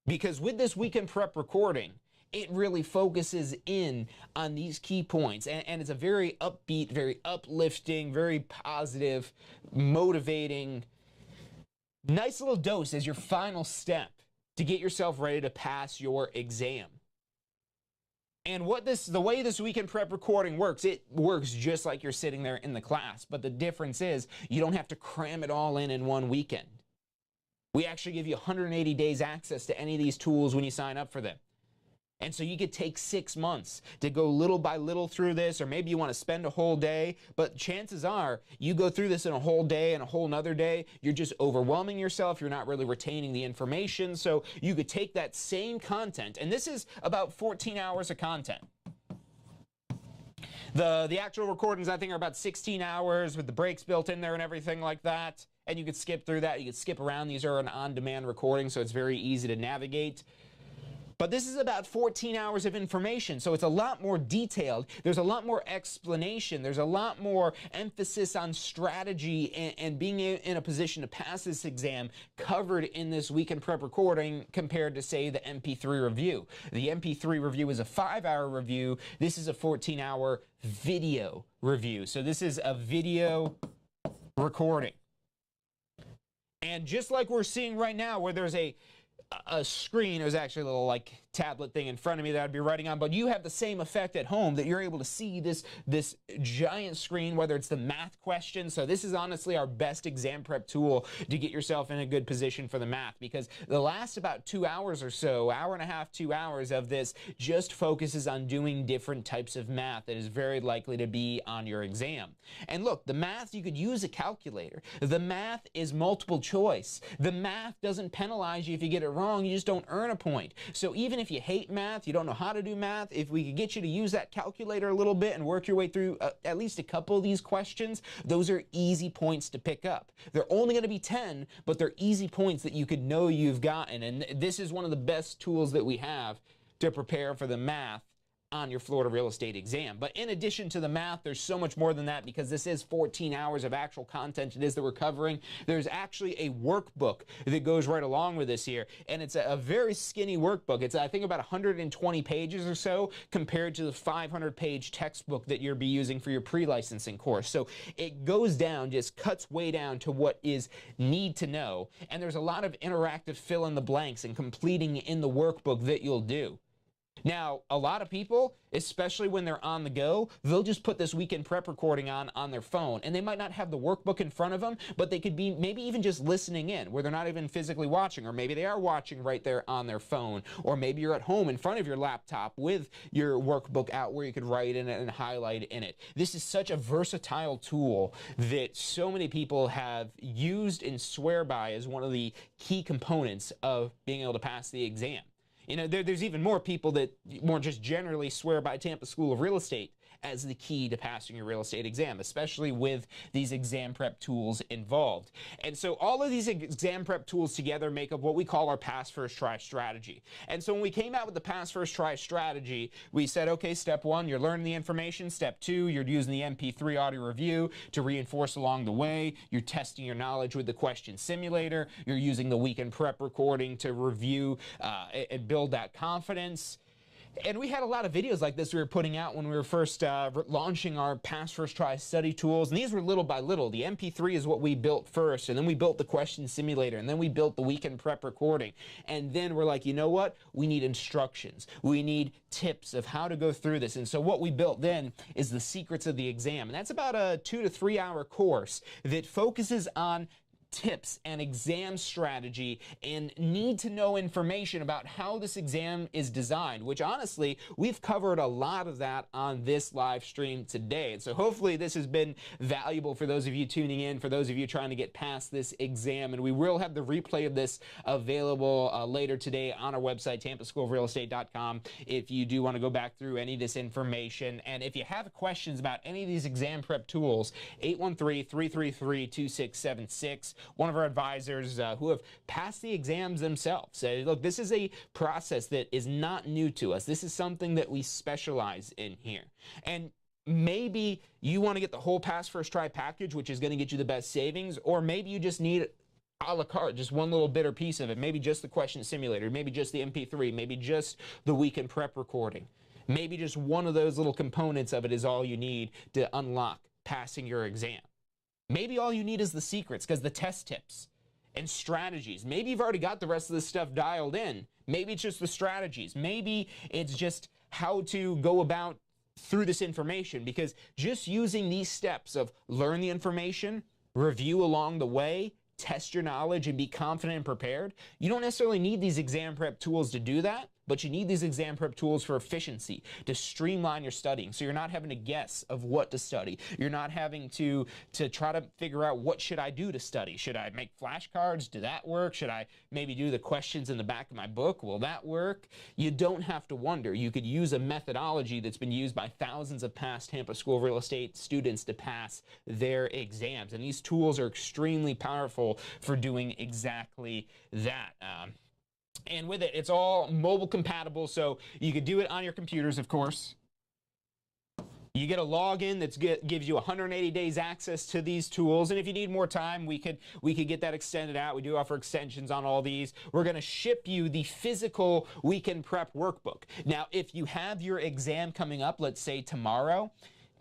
Because with this weekend prep recording, it really focuses in on these key points. And it's a very upbeat, very uplifting, very positive, motivating, nice little dose as your final step to get yourself ready to pass your exam. And the way this weekend prep recording works, it works just like you're sitting there in the class. But the difference is you don't have to cram it all in one weekend. We actually give you 180 days access to any of these tools when you sign up for them. And so you could take 6 months to go little by little through this, or maybe you want to spend a whole day, but chances are you go through this in a whole day and a whole nother day, you're just overwhelming yourself, you're not really retaining the information, so you could take that same content, and this is about 14 hours of content. The actual recordings, I think, are about 16 hours with the breaks built in there and everything like that, and you could skip through that, you could skip around. These are an on-demand recording, so it's very easy to navigate. But this is about 14 hours of information, so it's a lot more detailed. There's a lot more explanation. There's a lot more emphasis on strategy and being in a position to pass this exam covered in this weekend prep recording compared to, say, the MP3 review. The MP3 review is a 5-hour review. This is a 14-hour video review. So this is a video recording. And just like we're seeing right now, where there's a screen, there's actually a little like tablet thing in front of me that I'd be writing on, but you have the same effect at home, that you're able to see this giant screen, whether it's the math question. So this is honestly our best exam prep tool to get yourself in a good position for the math, because the last about 2 hours or so, hour and a half, 2 hours of this just focuses on doing different types of math that is very likely to be on your exam. And look, the math, you could use a calculator. The math is multiple choice. The math doesn't penalize you if you get it wrong, you just don't earn a point. So even if you hate math, you don't know how to do math, if we could get you to use that calculator a little bit and work your way through at least a couple of these questions, those are easy points to pick up. They're only going to be 10, but they're easy points that you could know you've gotten. And this is one of the best tools that we have to prepare for the math on your Florida real estate exam. But in addition to the math, there's so much more than that, because this is 14 hours of actual content it is that we're covering. There's actually a workbook that goes right along with this here, and it's a very skinny workbook. It's, I think, about 120 pages or so compared to the 500-page textbook that you'll be using for your pre-licensing course. So it goes down, just cuts way down to what is need to know, and there's a lot of interactive fill in the blanks and completing in the workbook that you'll do. Now, a lot of people, especially when they're on the go, they'll just put this weekend prep recording on their phone, and they might not have the workbook in front of them, but they could be maybe even just listening in where they're not even physically watching, or maybe they are watching right there on their phone, or maybe you're at home in front of your laptop with your workbook out where you could write in it and highlight in it. This is such a versatile tool that so many people have used and swear by as one of the key components of being able to pass the exam. You know, there's even more people that more just generally swear by Tampa School of Real Estate as the key to passing your real estate exam, especially with these exam prep tools involved. And so all of these exam prep tools together make up what we call our pass first try strategy. And so when we came out with the pass first try strategy, we said, okay, step one, you're learning the information. Step two, you're using the MP3 audio review to reinforce along the way. You're testing your knowledge with the question simulator. You're using the weekend prep recording to review and build that confidence. And we had a lot of videos like this we were putting out when we were first launching our Pass First Try study tools, and these were little by little. The MP3 is what we built first, and then we built the question simulator, and then we built the weekend prep recording. And then we're like, you know what? We need instructions. We need tips of how to go through this. And so what we built then is the secrets of the exam. And that's about a 2 to 3 hour course that focuses on tips and exam strategy and need to know information about how this exam is designed, which honestly, we've covered a lot of that on this live stream today. And so hopefully this has been valuable for those of you tuning in, for those of you trying to get past this exam. And we will have the replay of this available later today on our website, tampaschoolofrealestate.com, if you do want to go back through any of this information. And if you have questions about any of these exam prep tools, 813-333-2676. One of our advisors who have passed the exams themselves said, look, this is a process that is not new to us. This is something that we specialize in here. And maybe you want to get the whole Pass First Try package, which is going to get you the best savings, or maybe you just need a la carte, just one little bit or piece of it. Maybe just the question simulator, maybe just the MP3, maybe just the weekend prep recording. Maybe just one of those little components of it is all you need to unlock passing your exam. Maybe all you need is the secrets, because the test tips and strategies. Maybe you've already got the rest of this stuff dialed in. Maybe it's just the strategies. Maybe it's just how to go about through this information, because just using these steps of learn the information, review along the way, test your knowledge, and be confident and prepared, you don't necessarily need these exam prep tools to do that. But you need these exam prep tools for efficiency, to streamline your studying. So you're not having to guess of what to study. You're not having to try to figure out what should I do to study. Should I make flashcards? Do that work? Should I maybe do the questions in the back of my book? Will that work? You don't have to wonder. You could use a methodology that's been used by thousands of past Tampa School of Real Estate students to pass their exams. And these tools are extremely powerful for doing exactly that. And with it, it's all mobile compatible, so you could do it on your computers, of course. You get a login that gives you 180 days access to these tools, and if you need more time, we could get that extended out. We do offer extensions on all these. We're going to ship you the physical weekend prep workbook. Now, if you have your exam coming up, let's say tomorrow,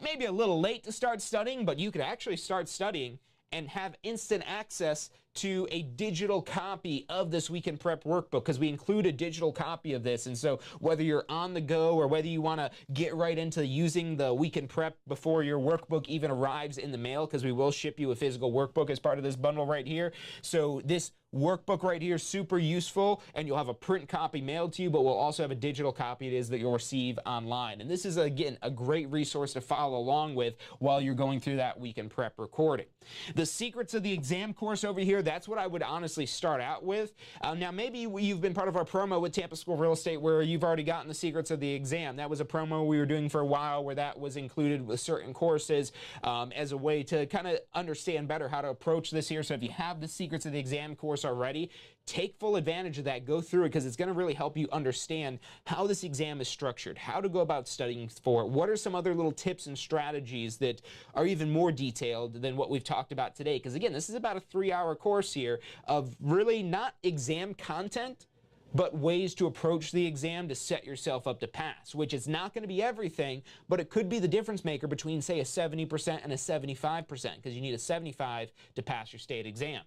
maybe a little late to start studying, but you could actually start studying and have instant access to a digital copy of this weekend prep workbook, because we include a digital copy of this. And so whether you're on the go or whether you want to get right into using the weekend prep before your workbook even arrives in the mail, because we will ship you a physical workbook as part of this bundle right here. So this workbook right here is super useful, and you'll have a print copy mailed to you, but we'll also have a digital copy it is that you'll receive online. And this is, again, a great resource to follow along with while you're going through that weekend prep recording. The secrets of the exam course over here, that's what I would honestly start out with. Now, maybe you've been part of our promo with Tampa School of Real Estate where you've already gotten the secrets of the exam. That was a promo we were doing for a while where that was included with certain courses as a way to kind of understand better how to approach this here. So if you have the secrets of the exam course course already, take full advantage of that. Go through it because it's going to really help you understand how this exam is structured, how to go about studying for it. What are some other little tips and strategies that are even more detailed than what we've talked about today? Because again, this is about a 3-hour course here of really not exam content, but ways to approach the exam to set yourself up to pass, which is not going to be everything, but it could be the difference maker between, say, a 70% and a 75%, because you need a 75 to pass your state exam.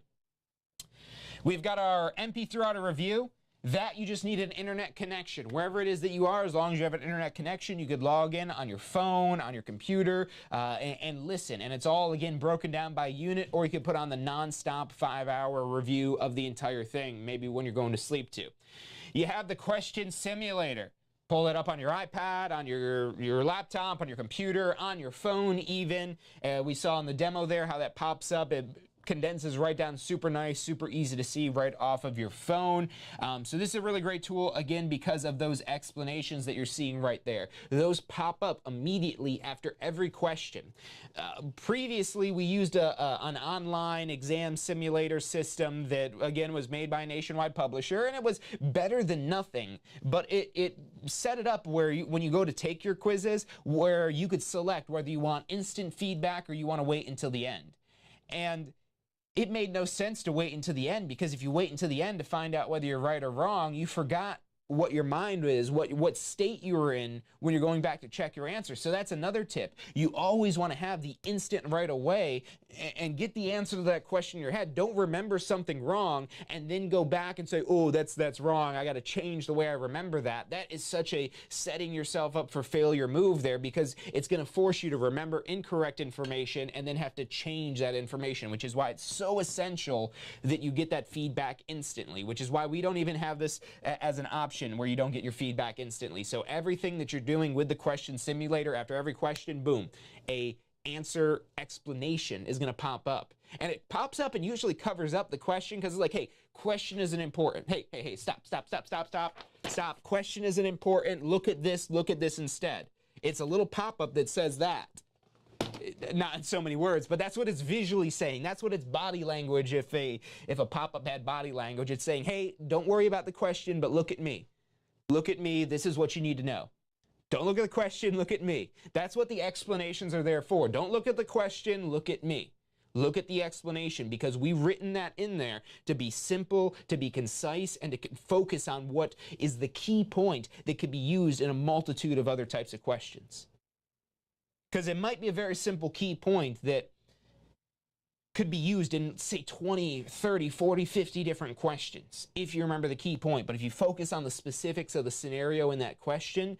We've got our MP3 auto review. That you just need an internet connection. Wherever it is that you are, as long as you have an internet connection, you could log in on your phone, on your computer, and listen. And it's all, again, broken down by unit, or you could put on the non-stop 5-hour review of the entire thing, maybe when you're going to sleep too. You have the question simulator. Pull it up on your iPad, on your laptop, on your computer, on your phone even. We saw in the demo there how that pops up. It condenses right down, super nice, super easy to see right off of your phone. So this is a really great tool, again, because of those explanations that you're seeing right there. Those pop up immediately after every question. Previously, we used an online exam simulator system that, again, was made by a nationwide publisher, and it was better than nothing, but it set it up where when you go to take your quizzes, where you could select whether you want instant feedback or you want to wait until the end. And it made no sense to wait until the end, because if you wait until the end to find out whether you're right or wrong, you forgot what your mind is, what state you were in when you're going back to check your answer. So that's another tip. You always want to have the instant right away and get the answer to that question in your head. Don't remember something wrong and then go back and say, oh, that's wrong. I got to change the way I remember that. That is such a setting yourself up for failure move there, because it's going to force you to remember incorrect information and then have to change that information, which is why it's so essential that you get that feedback instantly, which is why we don't even have this as an option where you don't get your feedback instantly. So everything that you're doing with the question simulator, after every question, boom, a answer explanation is going to pop up. And it pops up and usually covers up the question, because it's like, hey, question isn't important. Hey, stop. Question isn't important. Look at this instead. It's a little pop-up that says that. Not in so many words, but that's what it's visually saying. That's what its body language, if a pop-up had body language, it's saying, hey, don't worry about the question, but look at me. Look at me, this is what you need to know. Don't look at the question, look at me. That's what the explanations are there for. Don't look at the question, look at me. Look at the explanation, because we've written that in there to be simple, to be concise, and to focus on what is the key point that could be used in a multitude of other types of questions. Because it might be a very simple key point that could be used in, say, 20, 30, 40, 50 different questions, if you remember the key point. But if you focus on the specifics of the scenario in that question,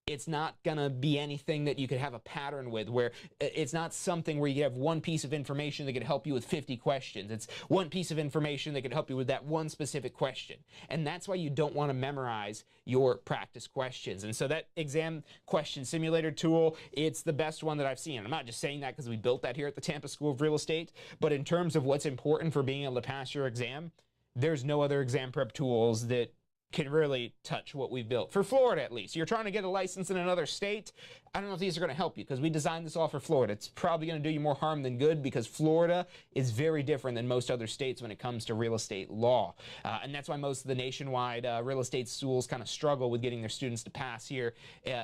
it's not going to be anything that you could have a pattern with, where it's not something where you have one piece of information that could help you with 50 questions. It's one piece of information that could help you with that one specific question. And that's why you don't want to memorize your practice questions. And so that exam question simulator tool, it's the best one that I've seen. I'm not just saying that because we built that here at the Tampa School of Real Estate, but in terms of what's important for being able to pass your exam, there's no other exam prep tools that can really touch what we've built. For Florida, at least. You're trying to get a license in another state, I don't know if these are going to help you, because we designed this all for Florida. It's probably going to do you more harm than good, because Florida is very different than most other states when it comes to real estate law. And that's why most of the nationwide real estate schools kind of struggle with getting their students to pass here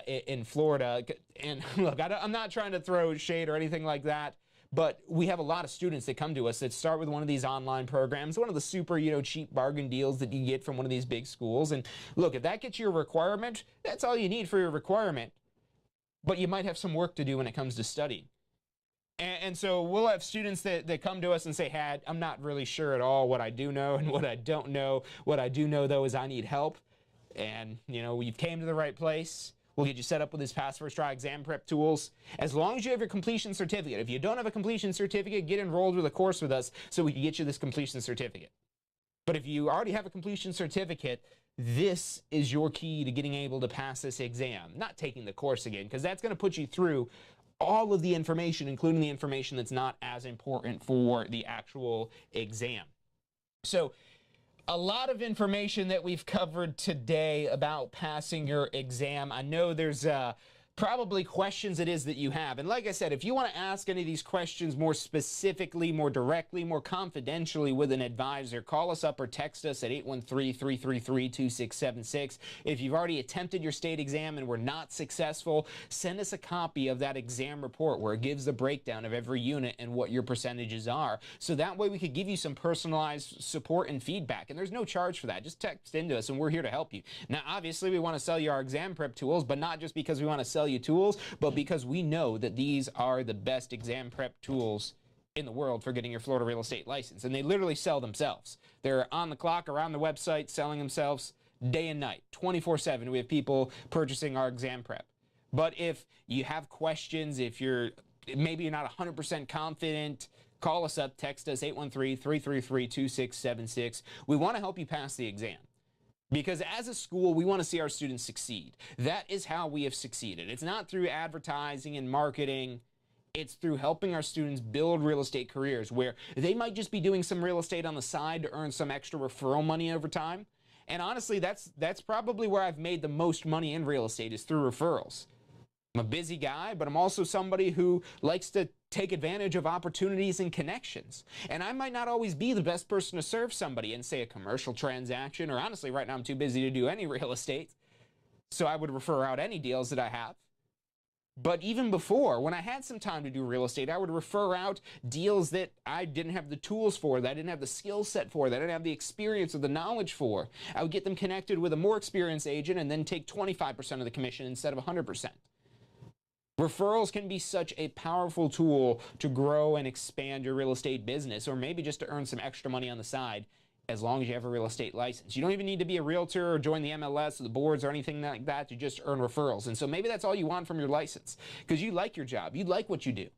in Florida. And look, I'm not trying to throw shade or anything like that, but we have a lot of students that come to us that start with one of these online programs, one of the super, cheap bargain deals that you get from one of these big schools. And look, if that gets you a requirement, that's all you need for your requirement. But you might have some work to do when it comes to studying. And so we'll have students that come to us and say, hey, I'm not really sure at all what I do know and what I don't know. What I do know, though, is I need help. And, you've came to the right place. We'll get you set up with his Pass First Try exam prep tools. As long as you have your completion certificate. If you don't have a completion certificate, get enrolled with a course with us so we can get you this completion certificate. But if you already have a completion certificate, this is your key to getting able to pass this exam. Not taking the course again, because that's going to put you through all of the information, including the information that's not as important for the actual exam. So, a lot of information that we've covered today about passing your exam. I know there's probably questions it is that you have. And like I said, if you want to ask any of these questions more specifically, more directly, more confidentially with an advisor, call us up or text us at 813-333-2676. If you've already attempted your state exam and were not successful, send us a copy of that exam report where it gives the breakdown of every unit and what your percentages are. So that way we could give you some personalized support and feedback. And there's no charge for that. Just text into us and we're here to help you. Now, obviously, we want to sell you our exam prep tools, but not just because we want to sell you tools, but because we know that these are the best exam prep tools in the world for getting your Florida real estate license. And they literally sell themselves. They're on the clock, around the website, selling themselves day and night, 24/7. We have people purchasing our exam prep. But if you have questions, if maybe you're not 100% confident, call us up, text us 813-333-2676. We want to help you pass the exam. Because as a school, we want to see our students succeed. That is how we have succeeded. It's not through advertising and marketing. It's through helping our students build real estate careers where they might just be doing some real estate on the side to earn some extra referral money over time. And honestly, that's probably where I've made the most money in real estate, is through referrals. I'm a busy guy, but I'm also somebody who likes to take advantage of opportunities and connections. And I might not always be the best person to serve somebody in, say, a commercial transaction, or honestly, right now I'm too busy to do any real estate, so I would refer out any deals that I have. But even before, when I had some time to do real estate, I would refer out deals that I didn't have the tools for, that I didn't have the skill set for, that I didn't have the experience or the knowledge for. I would get them connected with a more experienced agent and then take 25% of the commission instead of 100%. Referrals can be such a powerful tool to grow and expand your real estate business, or maybe just to earn some extra money on the side, as long as you have a real estate license. You don't even need to be a realtor or join the MLS or the boards or anything like that to just earn referrals. And so maybe that's all you want from your license, because you like your job, you like what you do,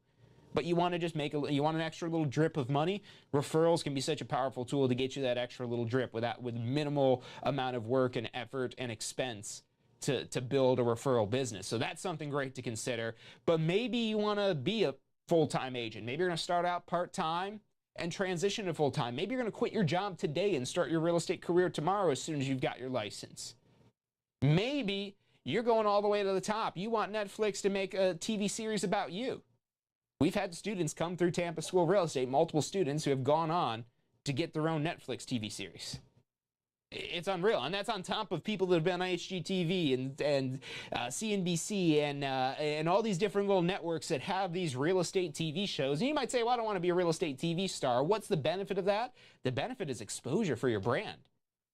but you want to just you want an extra little drip of money. Referrals can be such a powerful tool to get you that extra little drip with minimal amount of work and effort and expense to build a referral business. So that's something great to consider. But maybe you want to be a full-time agent. Maybe you're going to start out part-time and transition to full-time. Maybe you're going to quit your job today and start your real estate career tomorrow as soon as you've got your license. Maybe you're going all the way to the top. You want Netflix to make a TV series about you. We've had students come through Tampa School of Real Estate, multiple students who have gone on to get their own Netflix TV series. It's unreal, and that's on top of people that have been on HGTV and CNBC and all these different little networks that have these real estate TV shows. And you might say, well, I don't want to be a real estate TV star. What's the benefit of that? The benefit is exposure for your brand.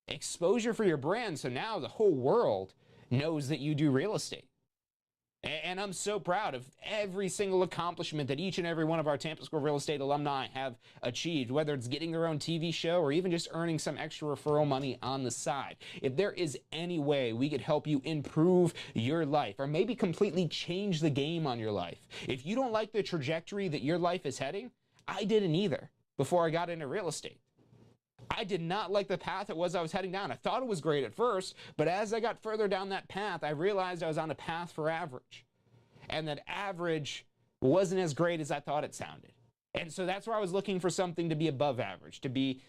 Exposure for your brand, so now the whole world knows that you do real estate. And I'm so proud of every single accomplishment that each and every one of our Tampa School Real Estate alumni have achieved, whether it's getting their own TV show or even just earning some extra referral money on the side. If there is any way we could help you improve your life or maybe completely change the game on your life, if you don't like the trajectory that your life is heading, I didn't either before I got into real estate. I did not like the path I was heading down. I thought it was great at first, but as I got further down that path, I realized I was on a path for average. And that average wasn't as great as I thought it sounded. And so that's where I was looking for something to be above average, to be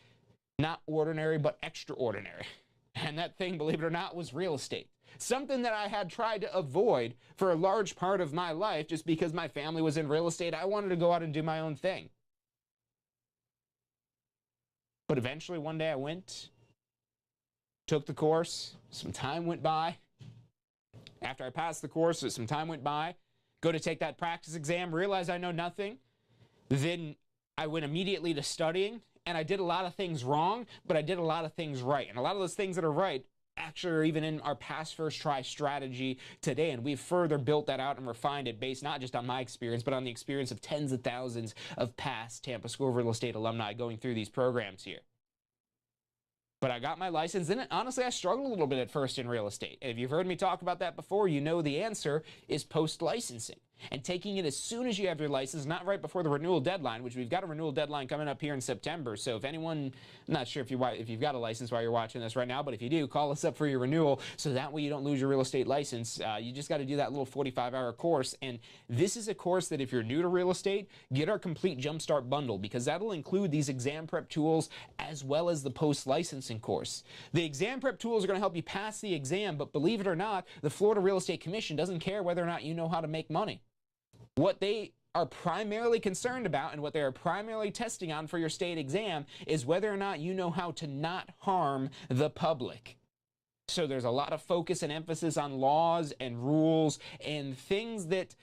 not ordinary, but extraordinary. And that thing, believe it or not, was real estate. Something that I had tried to avoid for a large part of my life just because my family was in real estate. I wanted to go out and do my own thing. But eventually one day I went, took the course, some time went by. After I passed the course, some time went by, go to take that practice exam, realized I know nothing. Then I went immediately to studying, and I did a lot of things wrong, but I did a lot of things right. And a lot of those things that are right actually are even in our pass first try strategy today, and we've further built that out and refined it based not just on my experience, but on the experience of tens of thousands of past Tampa School of Real Estate alumni going through these programs here. But I got my license, and honestly, I struggled a little bit at first in real estate. If you've heard me talk about that before, you know the answer is post-licensing. and taking it as soon as you have your license, not right before the renewal deadline, which we've got a renewal deadline coming up here in September. So if anyone, I'm not sure if you've got a license while you're watching this right now, but if you do, call us up for your renewal so that way you don't lose your real estate license. You just got to do that little 45-hour course. And this is a course that if you're new to real estate, get our complete Jumpstart bundle, because that'll include these exam prep tools as well as the post-licensing course. The exam prep tools are going to help you pass the exam, but believe it or not, the Florida Real Estate Commission doesn't care whether or not you know how to make money. What they are primarily concerned about and what they are primarily testing on for your state exam is whether or not you know how to not harm the public. So there's a lot of focus and emphasis on laws and rules and things that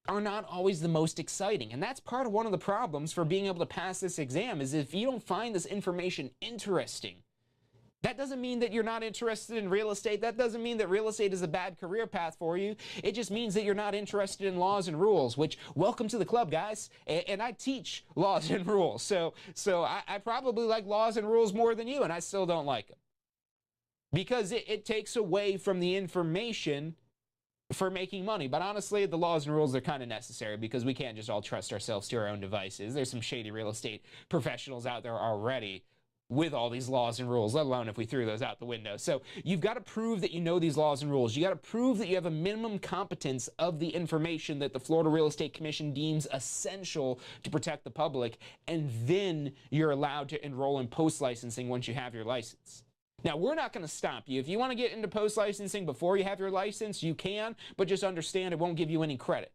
are not always the most exciting. And that's part of one of the problems for being able to pass this exam, is if you don't find this information interesting. That doesn't mean that you're not interested in real estate. That doesn't mean that real estate is a bad career path for you. It just means that you're not interested in laws and rules, which, welcome to the club, guys. And I teach laws and rules. So I probably like laws and rules more than you, and I still don't like them. Because it takes away from the information for making money. But honestly, the laws and rules are kind of necessary, because we can't just all trust ourselves to our own devices. There's some shady real estate professionals out there already with all these laws and rules, let alone if we threw those out the window. So you've got to prove that you know these laws and rules. You got to prove that you have a minimum competence of the information that the Florida Real Estate Commission deems essential to protect the public, and then you're allowed to enroll in post-licensing once you have your license. Now, we're not going to stop you. If you want to get into post-licensing before you have your license, you can, but just understand it won't give you any credit.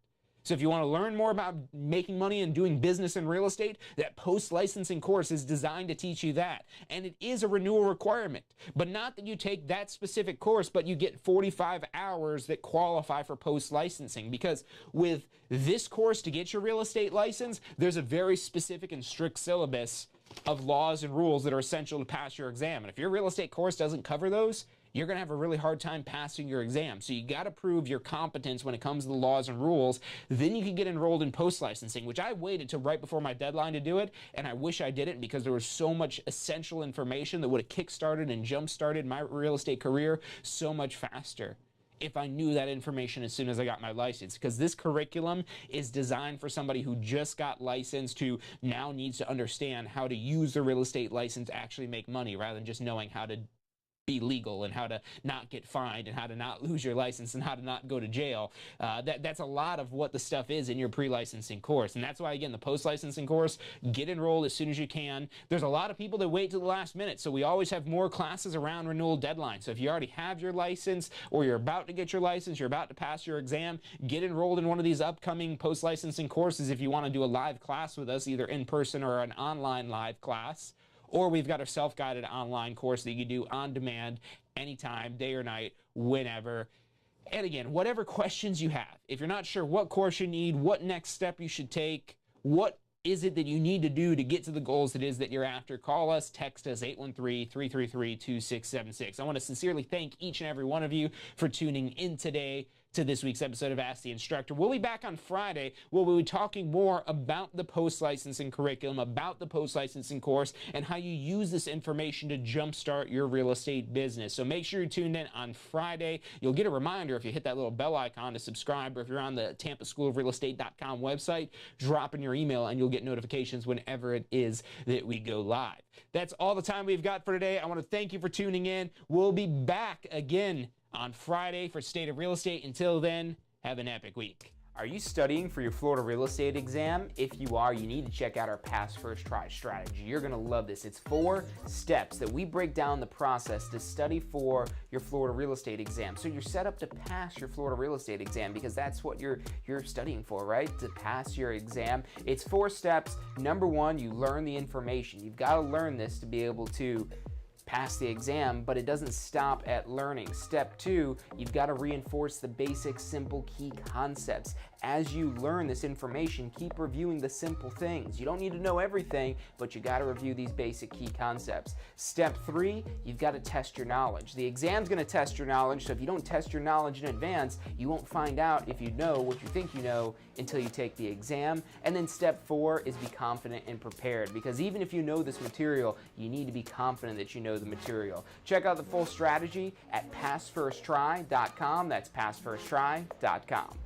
So if you want to learn more about making money and doing business in real estate, that post-licensing course is designed to teach you that. And it is a renewal requirement. But not that you take that specific course, but you get 45 hours that qualify for post-licensing. Because with this course to get your real estate license, there's a very specific and strict syllabus of laws and rules that are essential to pass your exam. And if your real estate course doesn't cover those, you're going to have a really hard time passing your exam. So you got to prove your competence when it comes to the laws and rules. Then you can get enrolled in post-licensing, which I waited till right before my deadline to do it, and I wish I didn't, because there was so much essential information that would have kick-started and jump-started my real estate career so much faster if I knew that information as soon as I got my license. Because this curriculum is designed for somebody who just got licensed, who now needs to understand how to use the real estate license to actually make money, rather than just knowing how to be legal and how to not get fined and how to not lose your license and how to not go to jail. That's a lot of what the stuff is in your pre-licensing course. And that's why, again, the post-licensing course, get enrolled as soon as you can. There's a lot of people that wait till the last minute, so we always have more classes around renewal deadline. So if you already have your license, or you're about to get your license, you're about to pass your exam, get enrolled in one of these upcoming post-licensing courses if you want to do a live class with us, either in person or an online live class. Or we've got our self-guided online course that you can do on demand, anytime, day or night, whenever. And again, whatever questions you have, if you're not sure what course you need, what next step you should take, what is it that you need to do to get to the goals it is that you're after, call us, text us, 813-333-2676. I want to sincerely thank each and every one of you for tuning in today to this week's episode of Ask the Instructor. We'll be back on Friday, where we'll be talking more about the post-licensing curriculum, about the post-licensing course, and how you use this information to jumpstart your real estate business. So make sure you're tuned in on Friday. You'll get a reminder if you hit that little bell icon to subscribe, or if you're on the TampaSchoolOfRealEstate.com website, drop in your email and you'll get notifications whenever it is that we go live. That's all the time we've got for today. I want to thank you for tuning in. We'll be back again on Friday for State of Real Estate. Until then, have an epic week. Are you studying for your Florida real estate exam? If you are, you need to check out our Pass First Try strategy. You're gonna love this. It's 4 steps that we break down the process to study for your Florida real estate exam. So you're set up to pass your Florida real estate exam, because that's what you're studying for, right? To pass your exam. It's 4 steps. Number 1, you learn the information. You've got to learn this to be able to pass the exam, but it doesn't stop at learning. Step 2, you've got to reinforce the basic, simple, key concepts. As you learn this information, keep reviewing the simple things. You don't need to know everything, but you got to review these basic key concepts. Step 3, you've got to test your knowledge. The exam's going to test your knowledge, so if you don't test your knowledge in advance, you won't find out if you know what you think you know until you take the exam. And then step 4 is be confident and prepared, because even if you know this material, you need to be confident that you know the material. Check out the full strategy at PassFirstTry.com. That's PassFirstTry.com.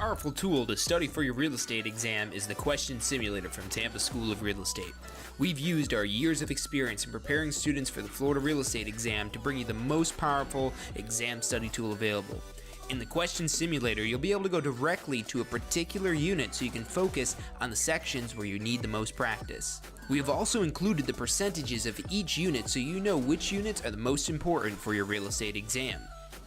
powerful tool to study for your real estate exam is the Question Simulator from Tampa School of Real Estate. We've used our years of experience in preparing students for the Florida real estate exam to bring you the most powerful exam study tool available. In the Question Simulator, you'll be able to go directly to a particular unit so you can focus on the sections where you need the most practice. We have also included the percentages of each unit so you know which units are the most important for your real estate exam.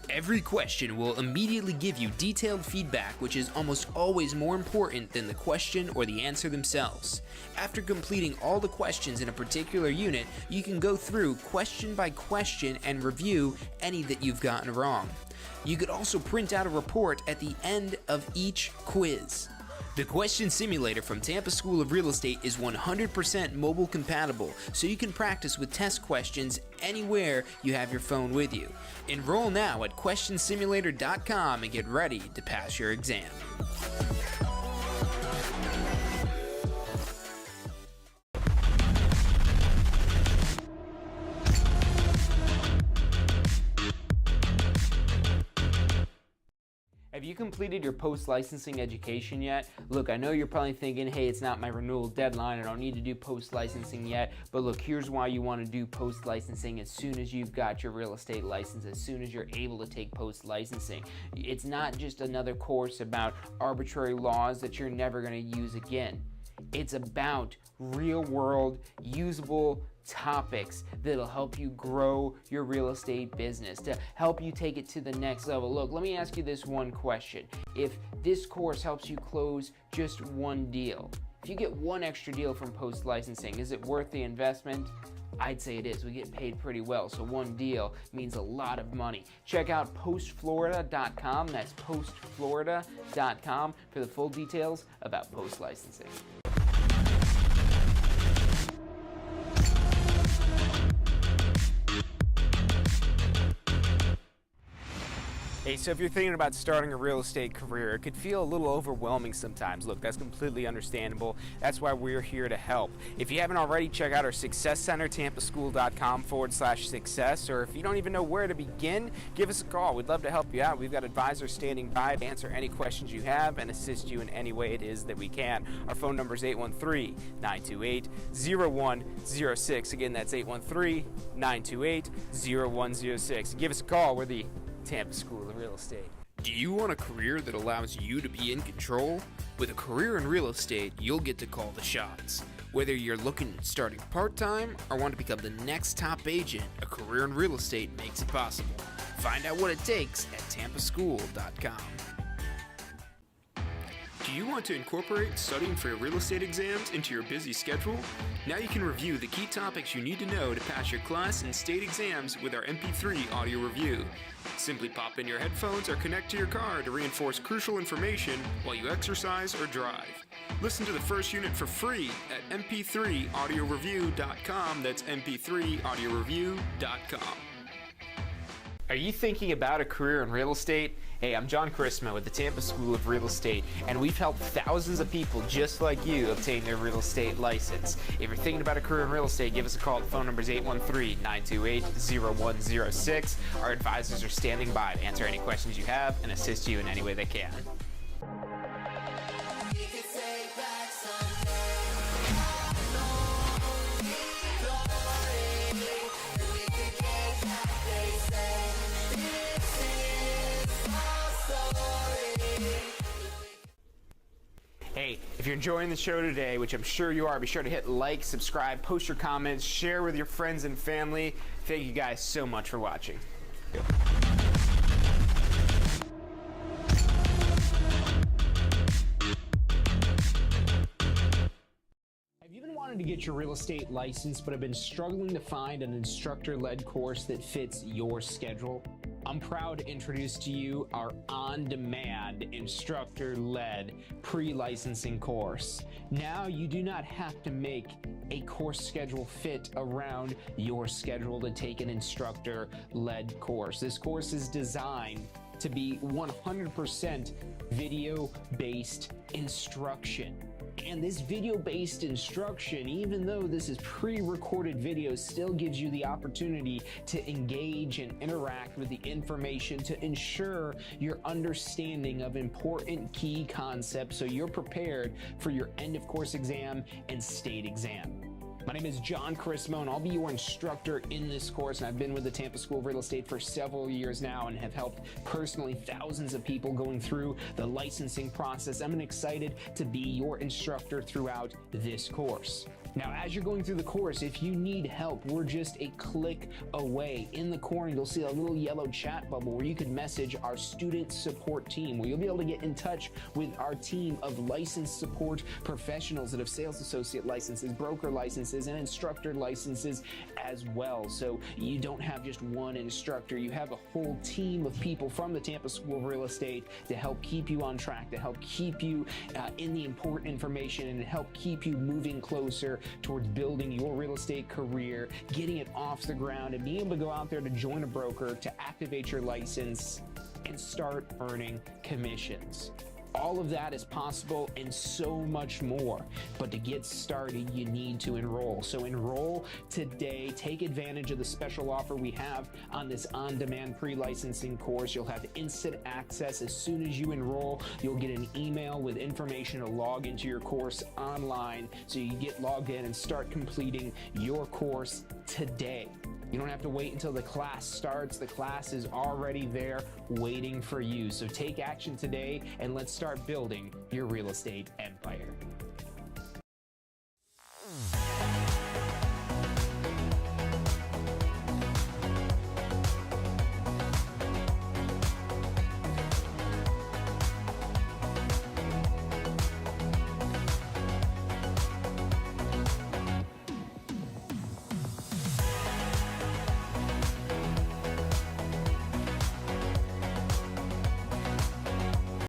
Every question will immediately give you detailed feedback, which is almost always more important than the question or the answer themselves. After completing all the questions in a particular unit, you can go through question by question and review any that you've gotten wrong. You could also print out a report at the end of each quiz. The Question Simulator from Tampa School of Real Estate is 100% mobile compatible, so you can practice with test questions anywhere you have your phone with you. Enroll now at questionsimulator.com and get ready to pass your exam. Have you completed your post-licensing education yet? Look, I know you're probably thinking, hey, it's not my renewal deadline, I don't need to do post-licensing yet, but look, here's why you want to do post-licensing as soon as you've got your real estate license, as soon as you're able to take post-licensing. It's not just another course about arbitrary laws that you're never going to use again. It's about real-world, usable topics that'll help you grow your real estate business, to help you take it to the next level. Look, let me ask you this one question. If this course helps you close just one deal, if you get one extra deal from post-licensing, is it worth the investment? I'd say it is. We get paid pretty well, so one deal means a lot of money. Check out postflorida.com. That's postflorida.com for the full details about post-licensing. Hey, so if you're thinking about starting a real estate career, it could feel a little overwhelming sometimes. Look, that's completely understandable. That's why we're here to help. If you haven't already, check out our Success Center, tampaschool.com/success, or if you don't even know where to begin, give us a call. We'd love to help you out. We've got advisors standing by to answer any questions you have and assist you in any way it is that we can. Our phone number is 813-928-0106. Again, that's 813-928-0106. Give us a call. We're the Tampa School of Real Estate. Do you want a career that allows you to be in control? With a career in real estate, you'll get to call the shots. Whether you're looking at starting part-time or want to become the next top agent, a career in real estate makes it possible. Find out what it takes at tampaschool.com. Do you want to incorporate studying for your real estate exams into your busy schedule? Now you can review the key topics you need to know to pass your class and state exams with our MP3 audio review. Simply pop in your headphones or connect to your car to reinforce crucial information while you exercise or drive. Listen to the first unit for free at mp3audioreview.com. That's mp3audioreview.com. Are you thinking about a career in real estate? Hey, I'm John Chrisma with the Tampa School of Real Estate, and we've helped thousands of people just like you obtain their real estate license. If you're thinking about a career in real estate, give us a call. The phone number is 813-928-0106. Our advisors are standing by to answer any questions you have and assist you in any way they can. Hey, if you're enjoying the show today, which I'm sure you are, be sure to hit like, subscribe, post your comments, share with your friends and family. Thank you guys so much for watching. Have you been wanting to get your real estate license but have been struggling to find an instructor-led course that fits your schedule? I'm proud to introduce to you our on-demand, instructor-led pre-licensing course. Now you do not have to make a course schedule fit around your schedule to take an instructor-led course. This course is designed to be 100% video-based instruction. And this video-based instruction, even though this is pre-recorded video, still gives you the opportunity to engage and interact with the information to ensure your understanding of important key concepts so you're prepared for your end of course exam and state exam. My name is John Chrismo, and I'll be your instructor in this course. And I've been with the Tampa School of Real Estate for several years now and have helped personally thousands of people going through the licensing process. I'm excited to be your instructor throughout this course. Now, as you're going through the course, if you need help, we're just a click away. In the corner, you'll see a little yellow chat bubble where you can message our student support team, where you'll be able to get in touch with our team of licensed support professionals that have sales associate licenses, broker licenses, and instructor licenses as well. So you don't have just one instructor, you have a whole team of people from the Tampa School of Real Estate to help keep you on track, to help keep you in the important information, and to help keep you moving closer towards building your real estate career, getting it off the ground, and being able to go out there to join a broker, to activate your license, and start earning commissions. All of that is possible and so much more. But to get started, you need to enroll. So enroll today. Take advantage of the special offer we have on this on-demand pre-licensing course. You'll have instant access. As soon as you enroll, you'll get an email with information to log into your course online so you get logged in and start completing your course today. You don't have to wait until the class starts. The class is already there waiting for you. So take action today and let's start building your real estate empire.